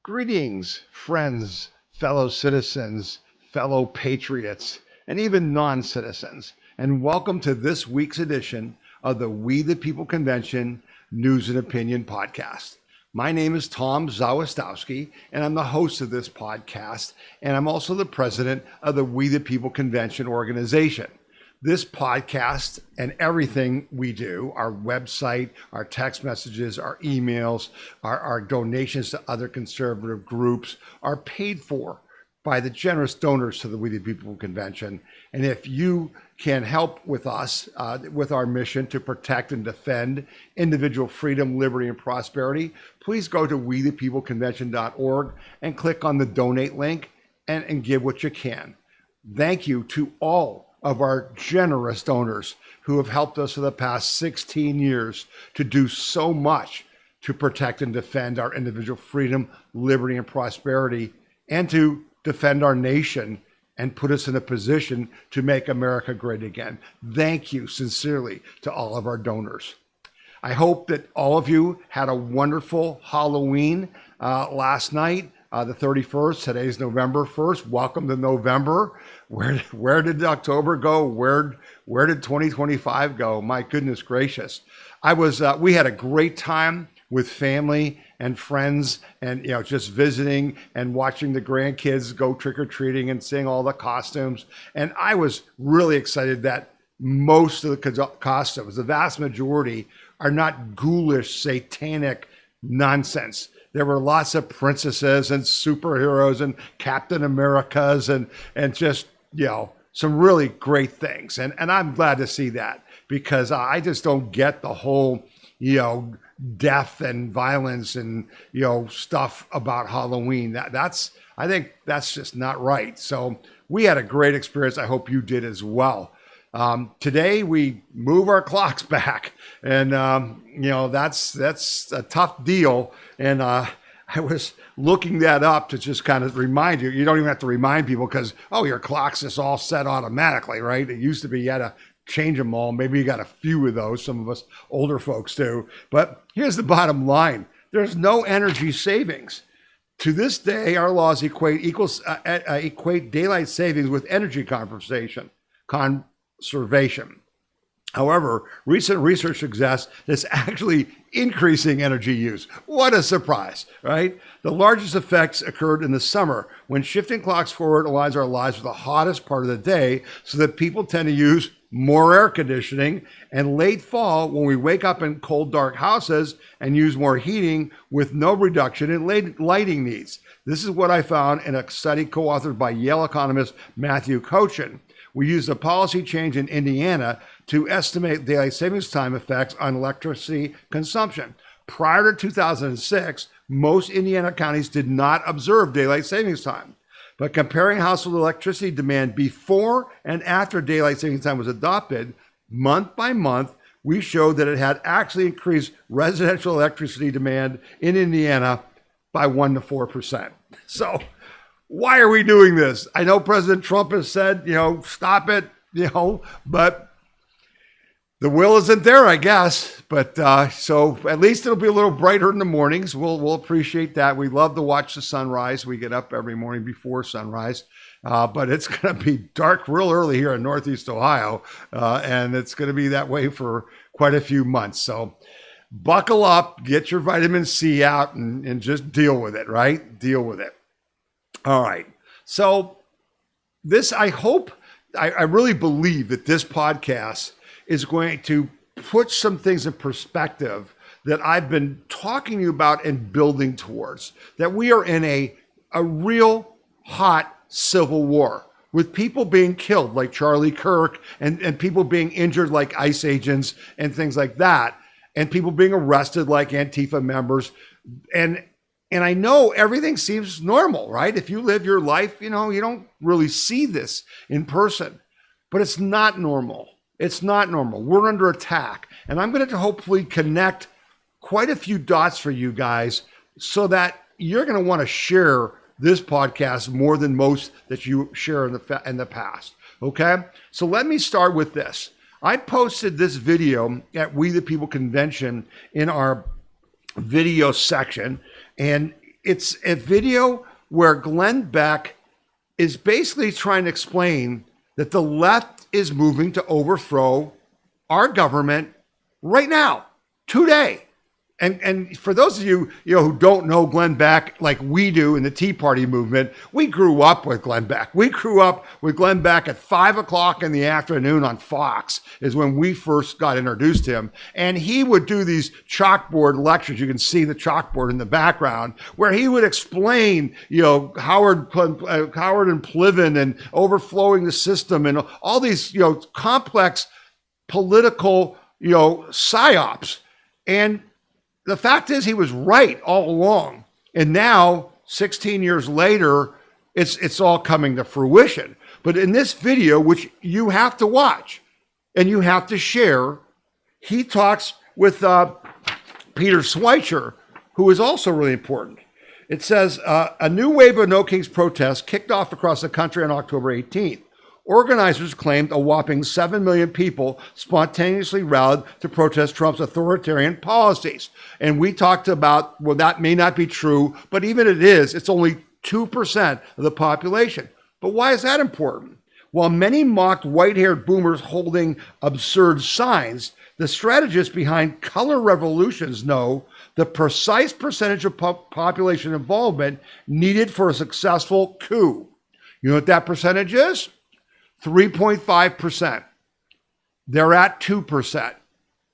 Greetings, friends, fellow citizens, fellow patriots, and even non-citizens, and welcome to this week's edition of the We the People Convention News and Opinion Podcast. My name is Tom Zawistowski, and I'm the host of this podcast, and I'm also the president of the We the People Convention organization. This podcast and everything we do, our website, our text messages, our emails, our donations to other conservative groups are paid for by the generous donors to the We the People Convention. And if you can help with us, with our mission to protect and defend individual freedom, liberty, and prosperity, please go to wethepeopleconvention.org and click on the donate link and give what you can. Thank you to all of our generous donors who have helped us for the past 16 years to do so much to protect and defend our individual freedom, liberty, and prosperity, and to defend our nation and put us in a position to make America great again. Thank you sincerely to all of our donors. I hope that all of you had a wonderful Halloween last night. The 31st, today's November 1st. Welcome to November. Where did October go? Where did 2025 go? My goodness gracious. We had a great time with family and friends and, just visiting and watching the grandkids go trick-or-treating and seeing all the costumes. And I was really excited that most of the costumes, the vast majority, are not ghoulish, satanic nonsense. There were lots of princesses and superheroes and Captain Americas and just, some really great things. And I'm glad to see that because I just don't get the whole, death and violence and, stuff about Halloween. I think that's just not right. So we had a great experience. I hope you did as well. Today we move our clocks back and, that's a tough deal. And I was looking that up to just kind of remind you. You don't even have to remind people because, your clock's is all set automatically, right? It used to be you had to change them all. Maybe you got a few of those. Some of us older folks do. But here's the bottom line. There's no energy savings. To this day, our laws equate daylight savings with energy conservation. However, recent research suggests it's actually increasing energy use. What a surprise, right? The largest effects occurred in the summer when shifting clocks forward aligns our lives with the hottest part of the day so that people tend to use more air conditioning, and late fall when we wake up in cold, dark houses and use more heating with no reduction in lighting needs. This is what I found in a study co-authored by Yale economist Matthew Cochin. We used a policy change in Indiana to estimate daylight savings time effects on electricity consumption. Prior to 2006, most Indiana counties did not observe daylight savings time. But comparing household electricity demand before and after daylight savings time was adopted, month by month, we showed that it had actually increased residential electricity demand in Indiana by 1 to 4%. So why are we doing this? I know President Trump has said, stop it, but the will isn't there, I guess. But so at least it'll be a little brighter in the mornings. We'll appreciate that. We love to watch the sunrise. We get up every morning before sunrise. But it's going to be dark real early here in Northeast Ohio. And it's going to be that way for quite a few months. So buckle up, get your vitamin C out and just deal with it, right? Deal with it. All right. So I really believe that this podcast is going to put some things in perspective that I've been talking to you about and building towards, that we are in a real hot civil war with people being killed like Charlie Kirk and people being injured like ICE agents and things like that, and people being arrested like Antifa members. And I know everything seems normal, right? If you live your life, you don't really see this in person, but it's not normal. It's not normal. We're under attack. And I'm going to hopefully connect quite a few dots for you guys so that you're going to want to share this podcast more than most that you share in the past. Okay? So let me start with this. I posted this video at We the People Convention in our video section. And it's a video where Glenn Beck is basically trying to explain that the left is moving to overthrow our government right now, today. And for those of you, who don't know Glenn Beck like we do in the Tea Party movement, we grew up with Glenn Beck. We grew up with Glenn Beck at 5 o'clock in the afternoon on Fox is when we first got introduced to him. And he would do these chalkboard lectures. You can see the chalkboard in the background where he would explain, Howard and Plivin and overflowing the system and all these, complex political, psyops. And the fact is he was right all along. And now, 16 years later, it's all coming to fruition. But in this video, which you have to watch and you have to share, he talks with Peter Schweizer, who is also really important. It says, a new wave of No Kings protests kicked off across the country on October 18th. Organizers claimed a whopping 7 million people spontaneously rallied to protest Trump's authoritarian policies. And we talked about, well, that may not be true, but even it is, it's only 2% of the population. But why is that important? While many mocked white-haired boomers holding absurd signs, the strategists behind color revolutions know the precise percentage of population involvement needed for a successful coup. You know what that percentage is? 3.5%. They're at 2%.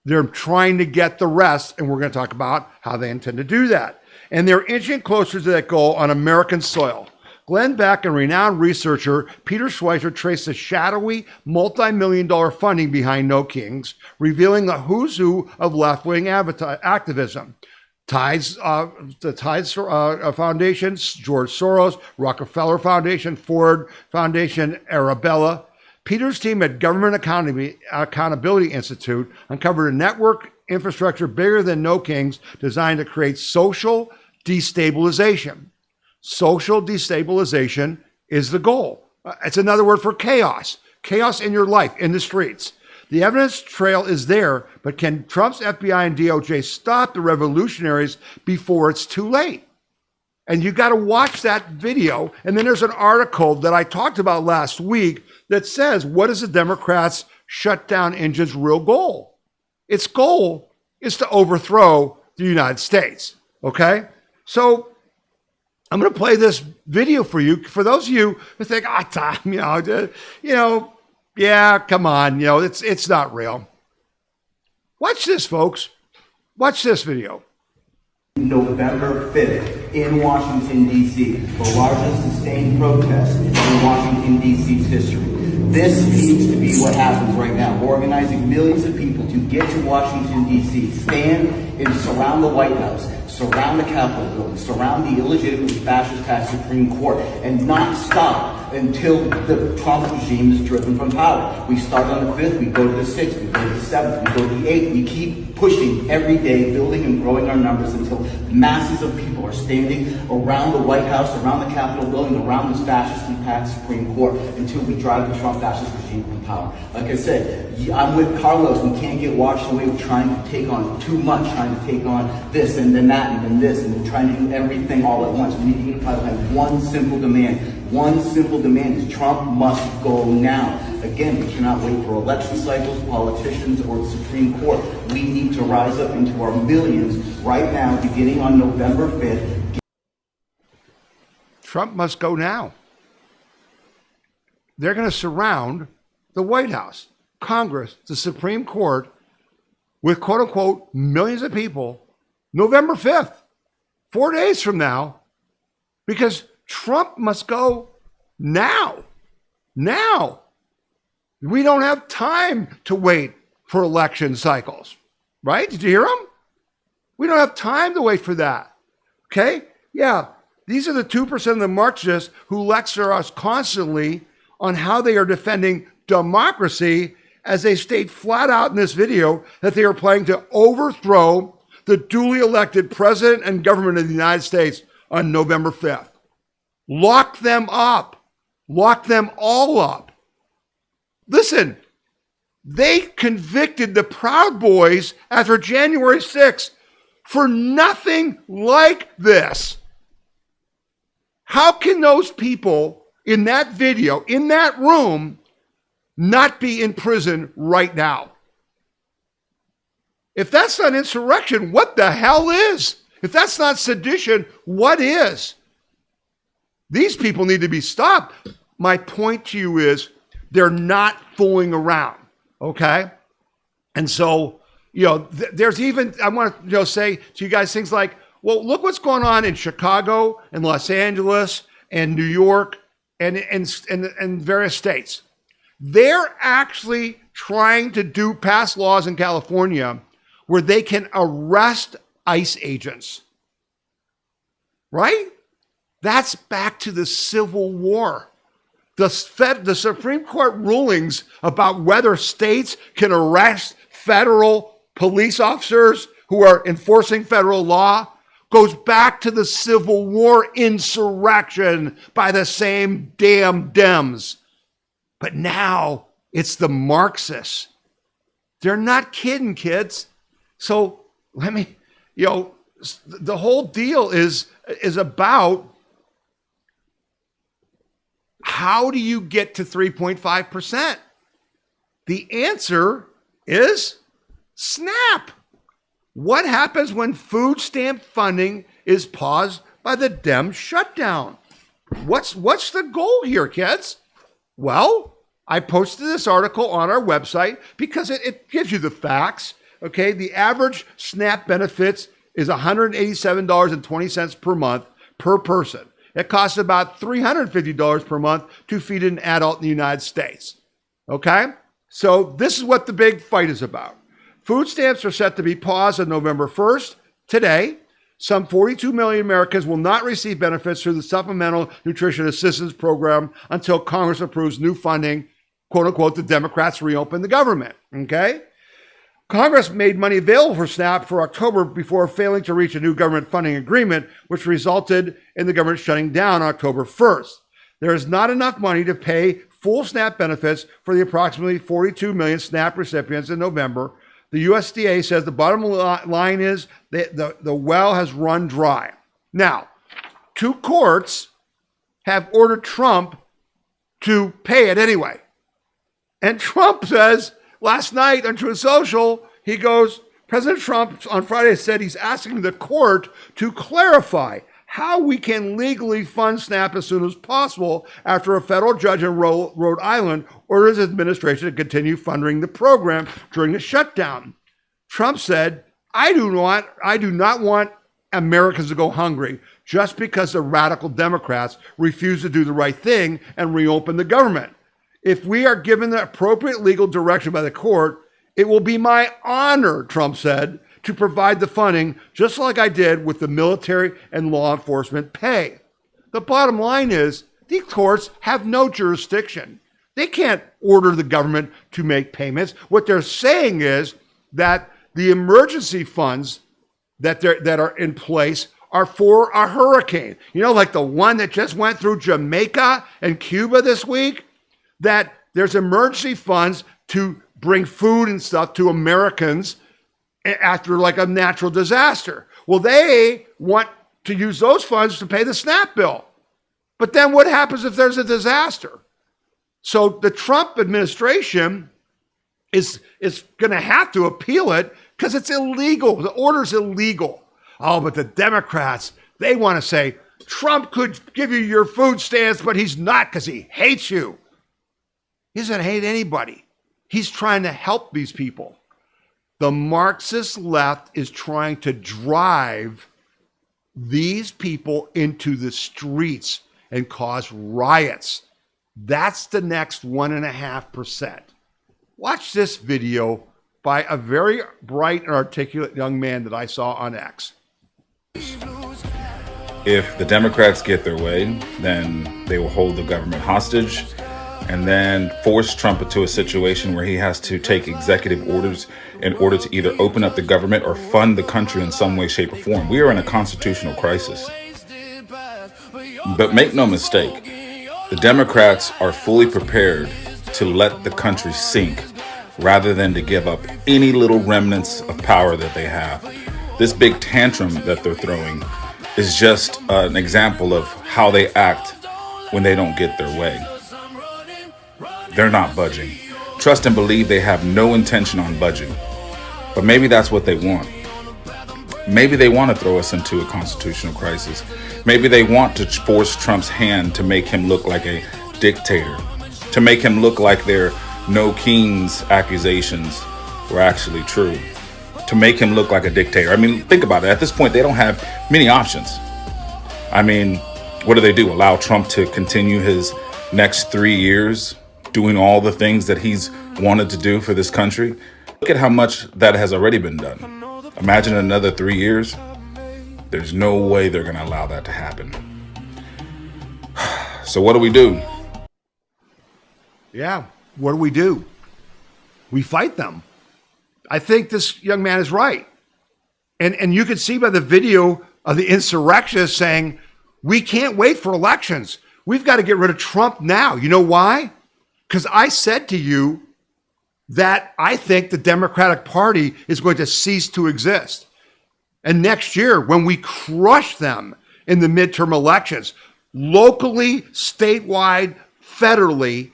They're trying to get the rest, and we're going to talk about how they intend to do that. And they're inching closer to that goal on American soil. Glenn Beck and renowned researcher Peter Schweizer traced the shadowy multi-million-dollar funding behind No Kings, revealing the who's who of left-wing activism. The Tides Foundation, George Soros, Rockefeller Foundation, Ford Foundation, Arabella. Peter's team at Government Accountability Institute uncovered a network infrastructure bigger than No Kings designed to create social destabilization. Social destabilization is the goal. It's another word for chaos. Chaos in your life, in the streets. The evidence trail is there, but can Trump's FBI and DOJ stop the revolutionaries before it's too late? And you got to watch that video. And then there's an article that I talked about last week that says, what is the Democrats' shutdown engine's real goal? Its goal is to overthrow the United States. Okay? So I'm going to play this video for you. For those of you who think, Tom, yeah, come on, it's not real. Watch this, folks. Watch this video. November 5th in Washington, D.C., the largest sustained protest in Washington, D.C.'s history. This needs to be what happens right now. We're organizing millions of people to get to Washington, D.C., stand and surround the White House, surround the Capitol building, surround the illegitimately fascist Supreme Court, and not stop until the Trump regime is driven from power. We start on the 5th, we go to the 6th, we go to the 7th, we go to the 8th. We keep pushing every day, building and growing our numbers until masses of people are standing around the White House, around the Capitol building, around this fascistly packed Supreme Court until we drive the Trump fascist regime from power. Like I said, I'm with Carlos. We can't get washed away with trying to take on too much, trying to take on this and then that and then this, and trying to do everything all at once. We need to unify behind one simple demand. One simple demand is Trump must go now. Again, we cannot wait for election cycles, politicians, or the Supreme Court. We need to rise up into our millions right now, beginning on November 5th. Trump must go now. They're going to surround the White House, Congress, the Supreme Court with quote unquote millions of people November 5th, 4 days from now, because Trump must go now. Now. We don't have time to wait for election cycles, right? Did you hear him? We don't have time to wait for that. Okay? Yeah, these are the 2% of the Marxists who lecture us constantly on how they are defending democracy, as they state flat out in this video that they are planning to overthrow the duly elected president and government of the United States on November 5th. Lock them up. Lock them all up. Listen, they convicted the Proud Boys after January 6th for nothing like this. How can those people in that video, in that room, not be in prison right now? If that's not insurrection, what the hell is? If that's not sedition, what is? These people need to be stopped. My point to you is they're not fooling around, okay? And so, there's even, I want to say to you guys things like, well, look what's going on in Chicago and Los Angeles and New York and various states. They're actually trying to pass laws in California where they can arrest ICE agents, right? That's back to the Civil War. The Supreme Court rulings about whether states can arrest federal police officers who are enforcing federal law goes back to the Civil War insurrection by the same damn Dems. But now it's the Marxists. They're not kidding, kids. So the whole deal is about how do you get to 3.5%? The answer is SNAP. What happens when food stamp funding is paused by the Dems shutdown? What's the goal here, kids? Well, I posted this article on our website because it gives you the facts. Okay, the average SNAP benefits is $187.20 per month per person. It costs about $350 per month to feed an adult in the United States. Okay, so this is what the big fight is about. Food stamps are set to be paused on November 1st. Today, some 42 million Americans will not receive benefits through the Supplemental Nutrition Assistance Program until Congress approves new funding, quote unquote, the Democrats reopen the government. Okay? Congress made money available for SNAP for October before failing to reach a new government funding agreement, which resulted in the government shutting down on October 1st. There is not enough money to pay full SNAP benefits for the approximately 42 million SNAP recipients in November. The USDA says the bottom line is the well has run dry. Now, two courts have ordered Trump to pay it anyway. And Trump says, last night on Truth Social, he goes, President Trump on Friday said he's asking the court to clarify how we can legally fund SNAP as soon as possible after a federal judge in Rhode Island orders his administration to continue funding the program during the shutdown. Trump said, I do not want Americans to go hungry just because the radical Democrats refuse to do the right thing and reopen the government. If we are given the appropriate legal direction by the court, it will be my honor, Trump said, to provide the funding, just like I did with the military and law enforcement pay. The bottom line is these courts have no jurisdiction. They can't order the government to make payments. What they're saying is that the emergency funds that are in place are for a hurricane. You know, like the one that just went through Jamaica and Cuba this week, that there's emergency funds to bring food and stuff to Americans after like a natural disaster. Well, they want to use those funds to pay the SNAP bill. But then what happens if there's a disaster? So the Trump administration is going to have to appeal it because it's illegal. The order's illegal. Oh, but the Democrats, they want to say, Trump could give you your food stamps, but he's not because he hates you. He doesn't hate anybody. He's trying to help these people. The Marxist left is trying to drive these people into the streets and cause riots. That's the next 1.5%. Watch this video by a very bright and articulate young man that I saw on X. If the Democrats get their way, then they will hold the government hostage and then force Trump into a situation where he has to take executive orders in order to either open up the government or fund the country in some way, shape, or form. We are in a constitutional crisis. But make no mistake, the Democrats are fully prepared to let the country sink rather than to give up any little remnants of power that they have. This big tantrum that they're throwing is just an example of how they act when they don't get their way. They're not budging. Trust and believe they have no intention on budging. But maybe that's what they want. Maybe they want to throw us into a constitutional crisis. Maybe they want to force Trump's hand to make him look like a dictator, to make him look like their no kings accusations were actually true, to make him look like a dictator. I mean, think about it. At this point, they don't have many options. I mean, what do? Allow Trump to continue his next 3 years doing all the things that he's wanted to do for this country? Look at how much that has already been done. Imagine another 3 years. There's no way they're going to allow that to happen. So what do? Yeah, what do? We fight them. I think this young man is right. And you can see by the video of the insurrectionists saying, we can't wait for elections. We've got to get rid of Trump now. You know why? Because I said to you that I think the Democratic Party is going to cease to exist. And next year, when we crush them in the midterm elections, locally, statewide, federally,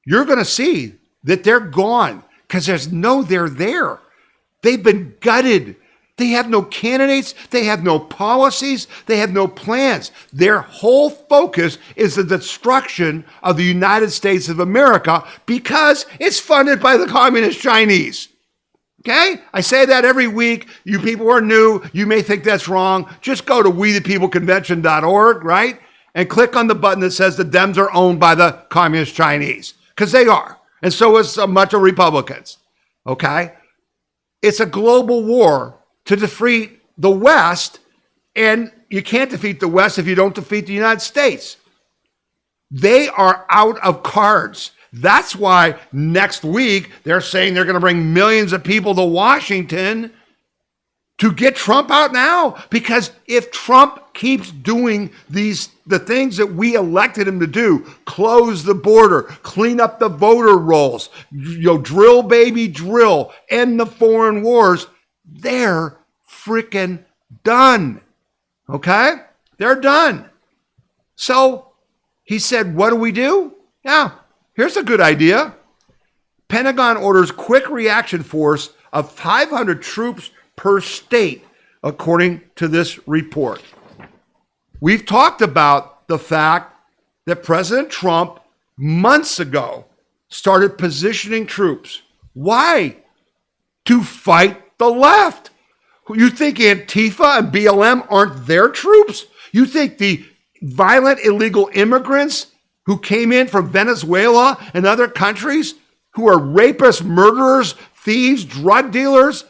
you're going to see that they're gone because they're there. They've been gutted. They have no candidates. They have no policies. They have no plans. Their whole focus is the destruction of the United States of America because it's funded by the communist Chinese. Okay? I say that every week. You people are new. You may think that's wrong. Just go to wethepeopleconvention.org, right? And click on the button that says the Dems are owned by the communist Chinese. Because they are. And so is much of Republicans. Okay? It's a global war to defeat the West, and you can't defeat the West if you don't defeat the United States. They are out of cards. That's why next week they're saying they're going to bring millions of people to Washington to get Trump out now. Because if Trump keeps doing the things that we elected him to do, close the border, clean up the voter rolls, drill baby drill, end the foreign wars, they're freaking done. Okay? They're done. So he said, what do? Yeah, here's a good idea. Pentagon orders quick reaction force of 500 troops per state, according to this report. We've talked about the fact that President Trump months ago started positioning troops. Why? To fight the left. You think Antifa and BLM aren't their troops? You think the violent illegal immigrants who came in from Venezuela and other countries, who are rapists, murderers, thieves, drug dealers,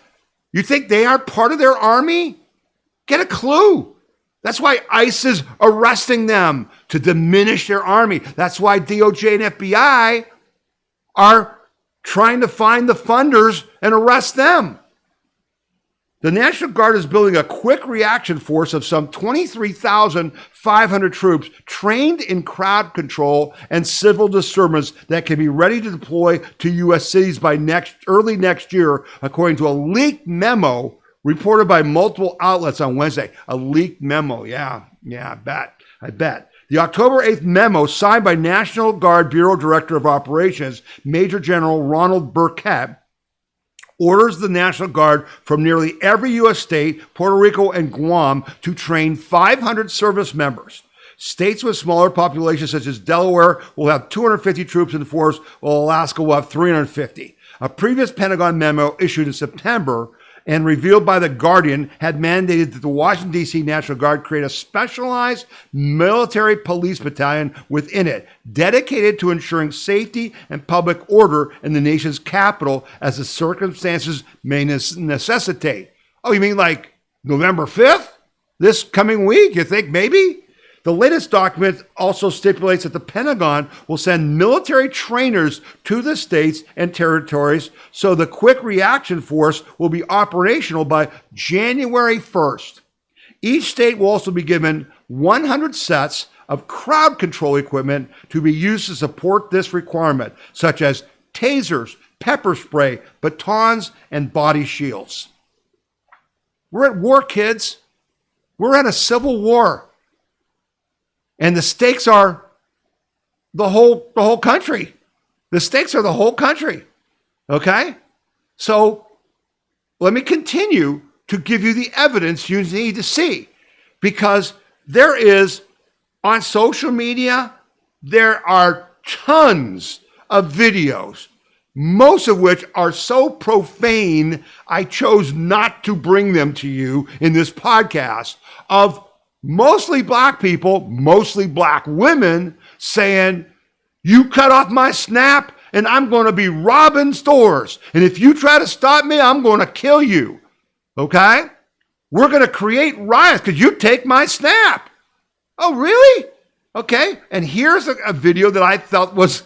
you think they aren't part of their army? Get a clue. That's why ICE is arresting them, to diminish their army. That's why DOJ and FBI are trying to find the funders and arrest them. The National Guard is building a quick reaction force of some 23,500 troops trained in crowd control and civil disturbance that can be ready to deploy to U.S. cities by early next year, according to a leaked memo reported by multiple outlets on Wednesday. A leaked memo, yeah, I bet. The October 8th memo, signed by National Guard Bureau Director of Operations, Major General Ronald Burkett, orders the National Guard from nearly every U.S. state, Puerto Rico, and Guam to train 500 service members. States with smaller populations, such as Delaware, will have 250 troops in force, while Alaska will have 350. A previous Pentagon memo issued in September and revealed by The Guardian had mandated that the Washington, D.C. National Guard create a specialized military police battalion within it, dedicated to ensuring safety and public order in the nation's capital as the circumstances may necessitate. Oh, you mean like November 5th? This coming week, you think maybe? The latest document also stipulates that the Pentagon will send military trainers to the states and territories, so the quick reaction force will be operational by January 1st. Each state will also be given 100 sets of crowd control equipment to be used to support this requirement, such as tasers, pepper spray, batons, and body shields. We're at war, kids. We're in a civil war. And the stakes are the whole country. The stakes are the whole country. Okay? So let me continue to give you the evidence you need to see. Because there is, on social media, there are tons of videos, most of which are so profane, I chose not to bring them to you in this podcast, of mostly black people, mostly black women saying, you cut off my SNAP and I'm going to be robbing stores. And if you try to stop me, I'm going to kill you. Okay? We're going to create riots because you take my SNAP. Oh, really? Okay. And here's a video that I felt was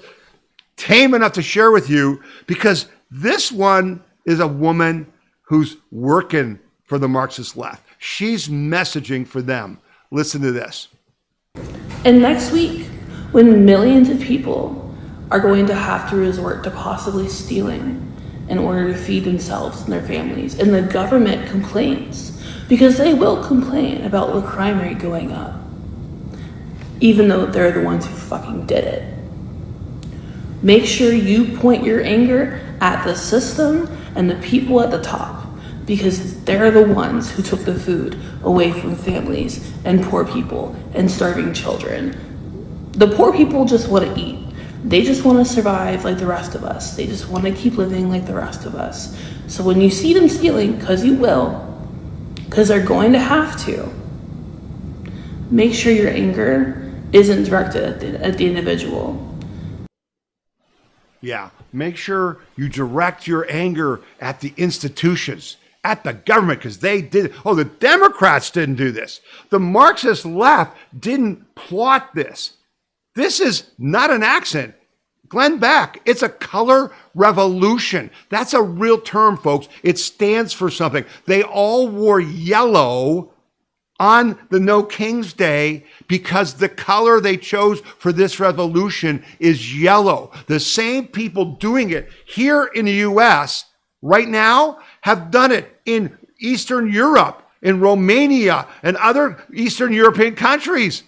tame enough to share with you, because this one is a woman who's working for the Marxist left. She's messaging for them. Listen to this. And next week, when millions of people are going to have to resort to possibly stealing in order to feed themselves and their families, and the government complains, because they will complain about the crime rate going up, even though they're the ones who fucking did it. Make sure you point your anger at the system and the people at the top, because they're the ones who took the food away from families and poor people and starving children. The poor people just want to eat. They just want to survive like the rest of us. They just want to keep living like the rest of us. So when you see them stealing, because you will, because they're going to have to, make sure your anger isn't directed at the individual. Yeah, make sure you direct your anger at the institutions, at the government, because they did. Oh, the Democrats didn't do this. The Marxist left didn't plot this. This is not an accident. Glenn Beck, it's a color revolution. That's a real term, folks. It stands for something. They all wore yellow on the No King's Day because the color they chose for this revolution is yellow. The same people doing it here in the US right now have done it in Eastern Europe, in Romania, and other Eastern European countries.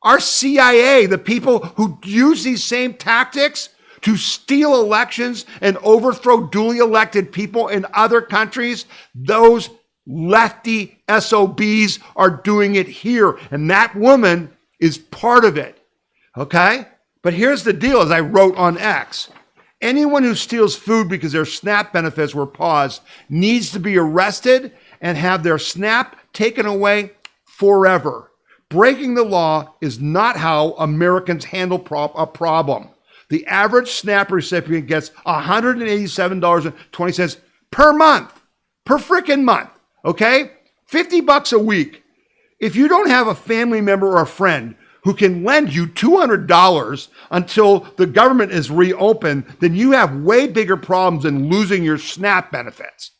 Our CIA, the people who use these same tactics to steal elections and overthrow duly elected people in other countries, those lefty SOBs are doing it here. And that woman is part of it. Okay? But here's the deal, as I wrote on X. Anyone who steals food because their SNAP benefits were paused needs to be arrested and have their SNAP taken away forever. Breaking the law is not how Americans handle a problem. The average SNAP recipient gets $187.20 per month, per freaking month. Okay? $50 a week. If you don't have a family member or a friend who can lend you $200 until the government is reopened, then you have way bigger problems than losing your SNAP benefits.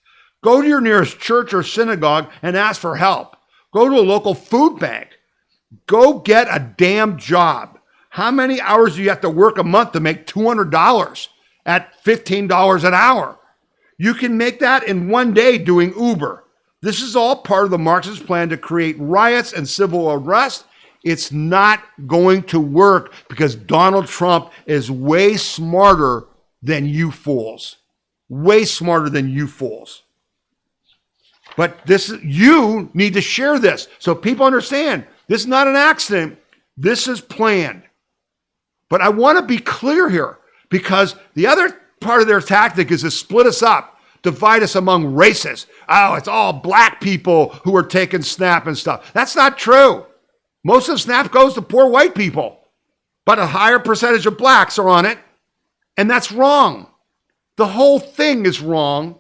Go to your nearest church or synagogue and ask for help. Go to a local food bank. Go get a damn job. How many hours do you have to work a month to make $200 at $15 an hour? You can make that in one day doing Uber. This is all part of the Marxist plan to create riots and civil unrest. It's not going to work because Donald Trump is way smarter than you fools. Way smarter than you fools. But you need to share this so people understand. This is not an accident. This is planned. But I want to be clear here, because the other part of their tactic is to split us up, divide us among races. Oh, it's all black people who are taking SNAP and stuff. That's not true. Most of SNAP goes to poor white people, but a higher percentage of blacks are on it. And that's wrong. The whole thing is wrong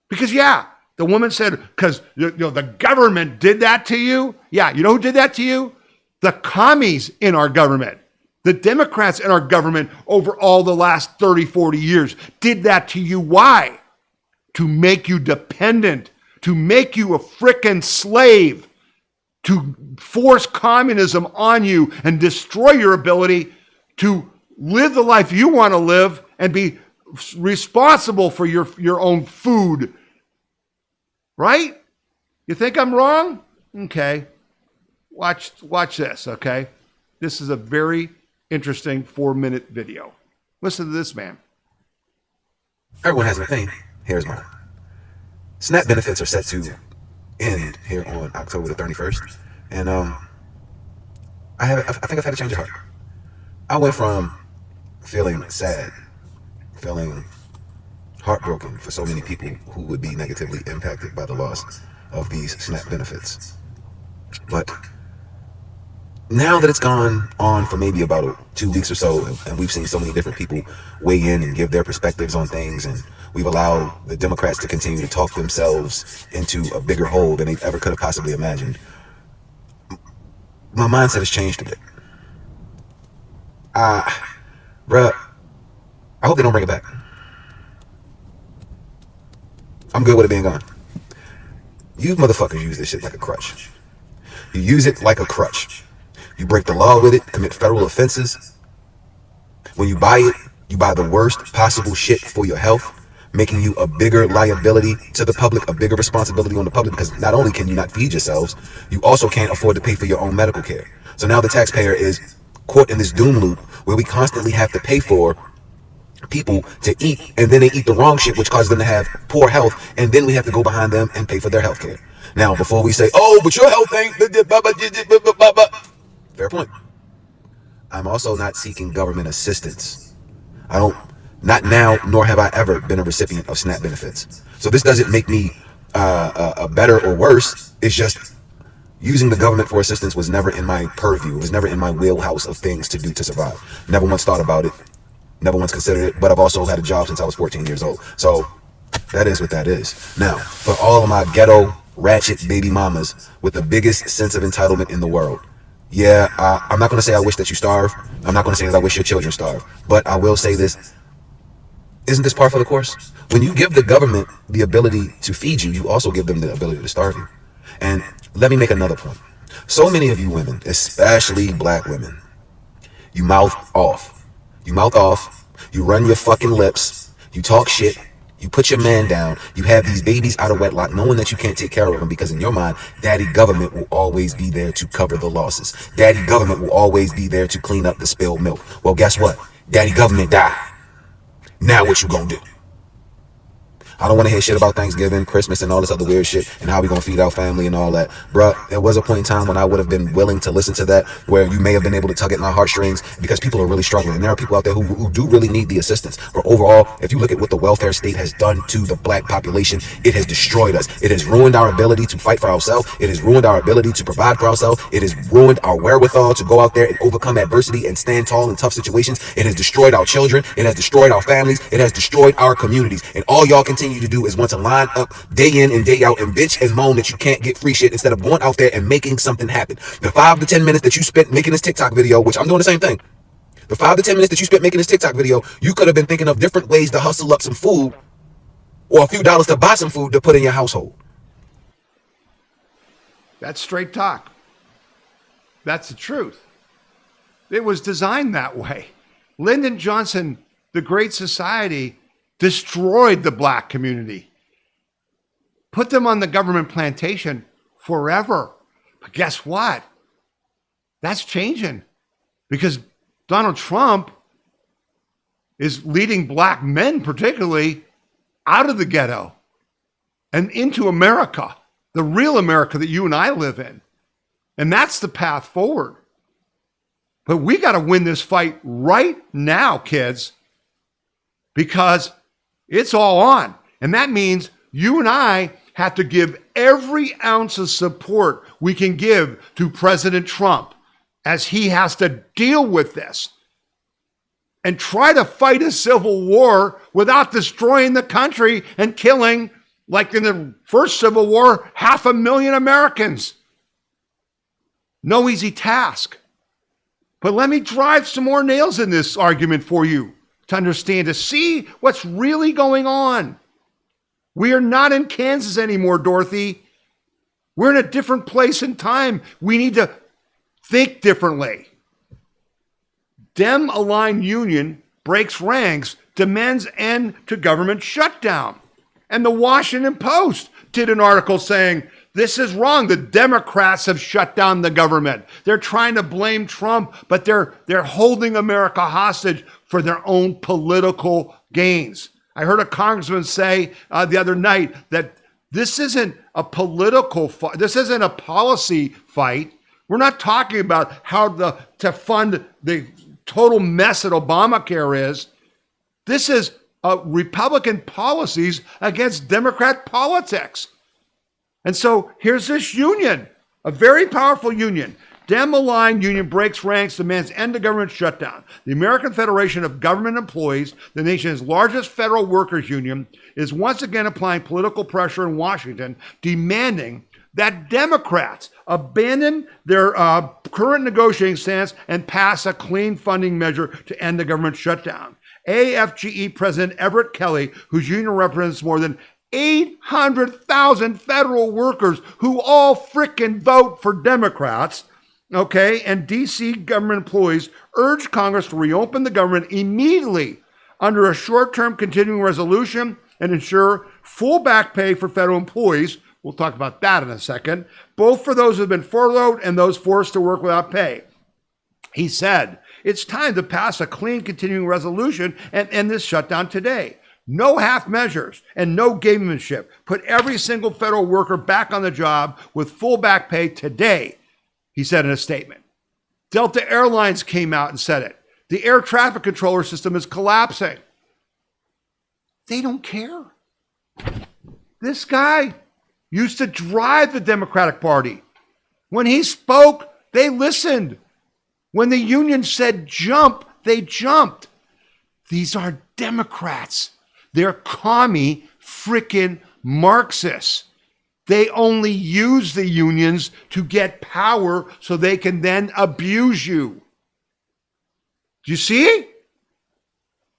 because, yeah, the woman said, because the government did that to you. Yeah, you know who did that to you? The commies in our government. The Democrats in our government over all the last 30, 40 years did that to you. Why? To make you dependent, to make you a frickin' slave, to force communism on you and destroy your ability to live the life you want to live and be responsible for your own food. Right? You think I'm wrong? Okay. Watch this, okay? This is a very interesting 4-minute video. Listen to this, man. Everyone has an opinion. Here's mine. SNAP benefits are set to end here on October the 31st. And I think I've had a change of heart. I went from feeling sad, feeling heartbroken for so many people who would be negatively impacted by the loss of these SNAP benefits. But now that it's gone on for maybe about 2 weeks or so, and we've seen so many different people weigh in and give their perspectives on things, and we've allowed the Democrats to continue to talk themselves into a bigger hole than they ever could have possibly imagined, my mindset has changed a bit. Bruh, I hope they don't bring it back. I'm good with it being gone. You motherfuckers use this shit like a crutch. You use it like a crutch. You break the law with it, commit federal offenses. When you buy it, you buy the worst possible shit for your health, making you a bigger liability to the public, a bigger responsibility on the public, because not only can you not feed yourselves, you also can't afford to pay for your own medical care. So now the taxpayer is caught in this doom loop where we constantly have to pay for people to eat, and then they eat the wrong shit, which causes them to have poor health, and then we have to go behind them and pay for their health care. Now, before we say, oh, but your health ain't... Fair point. I'm also not seeking government assistance. Not now, nor have I ever been a recipient of SNAP benefits. So this doesn't make me a better or worse. It's just using the government for assistance was never in my purview. It was never in my wheelhouse of things to do to survive. Never once thought about it. Never once considered it. But I've also had a job since I was 14 years old. So that is what that is. Now, for all of my ghetto, ratchet baby mamas with the biggest sense of entitlement in the world, yeah, I'm not going to say I wish that you starve. I'm not going to say that I wish your children starve. But I will say this. Isn't this par for the course? When you give the government the ability to feed you, you also give them the ability to starve you. And let me make another point. So many of you women, especially black women, you mouth off. You mouth off. You run your fucking lips. You talk shit. You put your man down. You have these babies out of wedlock, knowing that you can't take care of them because in your mind, daddy government will always be there to cover the losses. Daddy government will always be there to clean up the spilled milk. Well, guess what? Daddy government died. Now what you gonna do? I don't want to hear shit about Thanksgiving, Christmas, and all this other weird shit, and how we gonna feed our family and all that. Bruh, there was a point in time when I would have been willing to listen to that, where you may have been able to tug at my heartstrings, because people are really struggling, and there are people out there who do really need the assistance. But overall, if you look at what the welfare state has done to the black population, it has destroyed us. It has ruined our ability to fight for ourselves. It has ruined our ability to provide for ourselves. It has ruined our wherewithal to go out there and overcome adversity and stand tall in tough situations. It has destroyed our children. It has destroyed our families. It has destroyed our communities. And all y'all continue to do is want to line up day in and day out and bitch and moan that you can't get free shit instead of going out there and making something happen. The 5 to 10 minutes that you spent making this TikTok video, which I'm doing the same thing. The 5 to 10 minutes that you spent making this TikTok video, you could have been thinking of different ways to hustle up some food or a few dollars to buy some food to put in your household. That's straight talk. That's the truth. It was designed that way. Lyndon Johnson, the Great Society, destroyed the black community, put them on the government plantation forever. But guess what? That's changing because Donald Trump is leading black men, particularly, out of the ghetto and into America, the real America that you and I live in. And that's the path forward. But we got to win this fight right now, kids, because it's all on. And that means you and I have to give every ounce of support we can give to President Trump as he has to deal with this and try to fight a civil war without destroying the country and killing, like in the first Civil War, 500,000 Americans. No easy task. But let me drive some more nails in this argument for you to understand, to see what's really going on. We are not in Kansas anymore, Dorothy. We're in a different place in time. We need to think differently. Dem-aligned union breaks ranks, demands end to government shutdown. And the Washington Post did an article saying This is wrong. The Democrats have shut down the government. They're trying to blame Trump, but they're holding America hostage for their own political gains. I heard a congressman say the other night that this isn't a political fight. This isn't a policy fight. We're not talking about how to fund the total mess that Obamacare is. This is Republican policies against Democrat politics. And so here's this union, a very powerful union. Dem-aligned union breaks ranks, demands end to government shutdown. The American Federation of Government Employees, the nation's largest federal workers union, is once again applying political pressure in Washington, demanding that Democrats abandon their current negotiating stance and pass a clean funding measure to end the government shutdown. AFGE President Everett Kelly, whose union represents more than 800,000 federal workers who all frickin' vote for Democrats, okay, and D.C. government employees urged Congress to reopen the government immediately under a short-term continuing resolution and ensure full back pay for federal employees. We'll talk about that in a second, both for those who have been furloughed and those forced to work without pay. He said, it's time to pass a clean continuing resolution and end this shutdown today. No half measures and no gamemanship. Put every single federal worker back on the job with full back pay today, he said in a statement. Delta Airlines came out and said it. The air traffic controller system is collapsing. They don't care. This guy used to drive the Democratic Party. When he spoke, they listened. When the union said jump, they jumped. These are Democrats. They're commie frickin' Marxists. They only use the unions to get power so they can then abuse you. Do you see?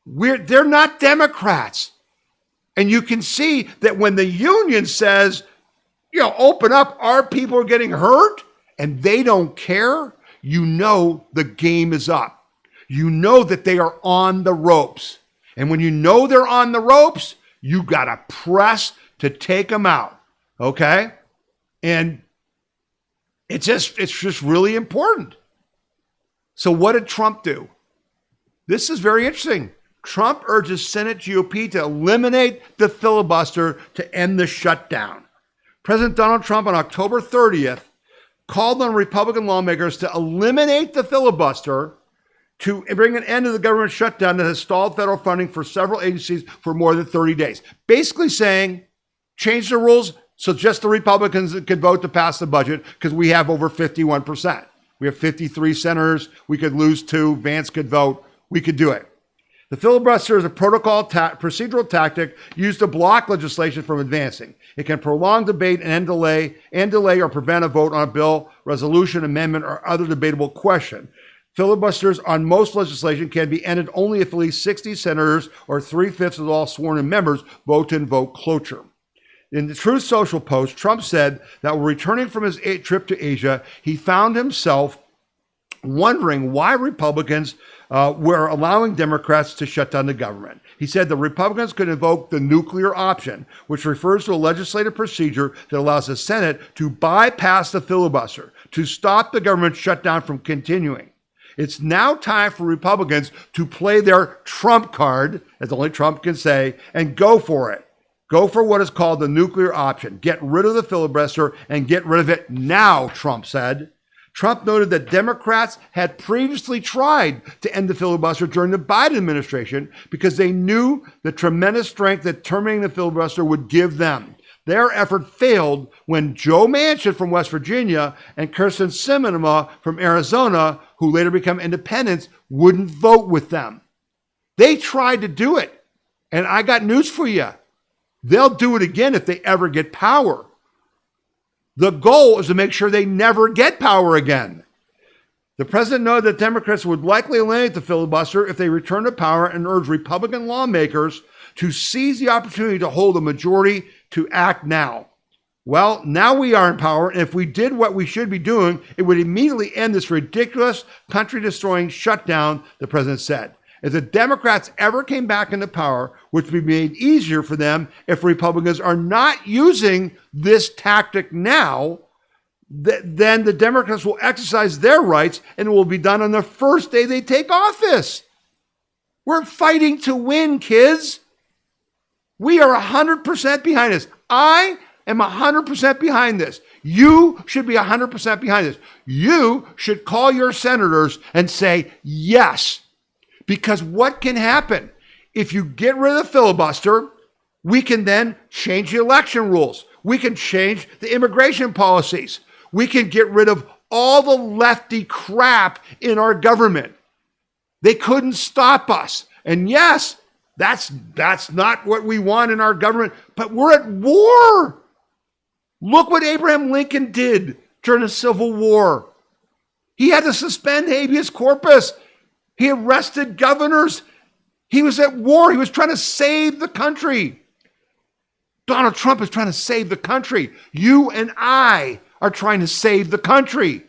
They're not Democrats. And you can see that when the union says, open up, our people are getting hurt, and they don't care, you know the game is up. You know that they are on the ropes. And when you know they're on the ropes, you got to press to take them out. Okay? And it's just really important. So what did Trump do? This is very interesting. Trump urges Senate GOP to eliminate the filibuster to end the shutdown. President Donald Trump on October 30th called on Republican lawmakers to eliminate the filibuster to bring an end to the government shutdown that has stalled federal funding for several agencies for more than 30 days. Basically saying, change the rules so just the Republicans could vote to pass the budget because we have over 51%. We have 53 senators. We could lose 2. Vance could vote. We could do it. The filibuster is a procedural tactic used to block legislation from advancing. It can prolong debate and delay or prevent a vote on a bill, resolution, amendment, or other debatable question. Filibusters on most legislation can be ended only if at least 60 senators or 3/5 of all sworn-in members vote to invoke cloture. In the Truth Social post, Trump said that when returning from his trip to Asia, he found himself wondering why Republicans were allowing Democrats to shut down the government. He said the Republicans could invoke the nuclear option, which refers to a legislative procedure that allows the Senate to bypass the filibuster, to stop the government shutdown from continuing. It's now time for Republicans to play their Trump card, as only Trump can say, and go for it. Go for what is called the nuclear option. Get rid of the filibuster and get rid of it now, Trump said. Trump noted that Democrats had previously tried to end the filibuster during the Biden administration because they knew the tremendous strength that terminating the filibuster would give them. Their effort failed when Joe Manchin from West Virginia and Kyrsten Sinema from Arizona, who later became independents, wouldn't vote with them. They tried to do it. And I got news for you. They'll do it again if they ever get power. The goal is to make sure they never get power again. The president noted that Democrats would likely eliminate the filibuster if they return to power and urge Republican lawmakers to seize the opportunity to hold a majority to act now. Well, now we are in power, and if we did what we should be doing, it would immediately end this ridiculous, country-destroying shutdown, the president said. if the Democrats ever came back into power, which would be made easier for them if Republicans are not using this tactic now, then the Democrats will exercise their rights and it will be done on the first day they take office. We're fighting to win, kids. We are 100% behind this. I am 100% behind this. You should be 100% behind this. You should call your senators and say yes. Because what can happen? If you get rid of the filibuster, we can then change the election rules. We can change the immigration policies. We can get rid of all the lefty crap in our government. They couldn't stop us. And yes, that's not what we want in our government, but we're at war. Look what Abraham Lincoln did during the Civil War. He had to suspend habeas corpus. He arrested governors. He was at war. He was trying to save the country. Donald Trump is trying to save the country. You and I are trying to save the country.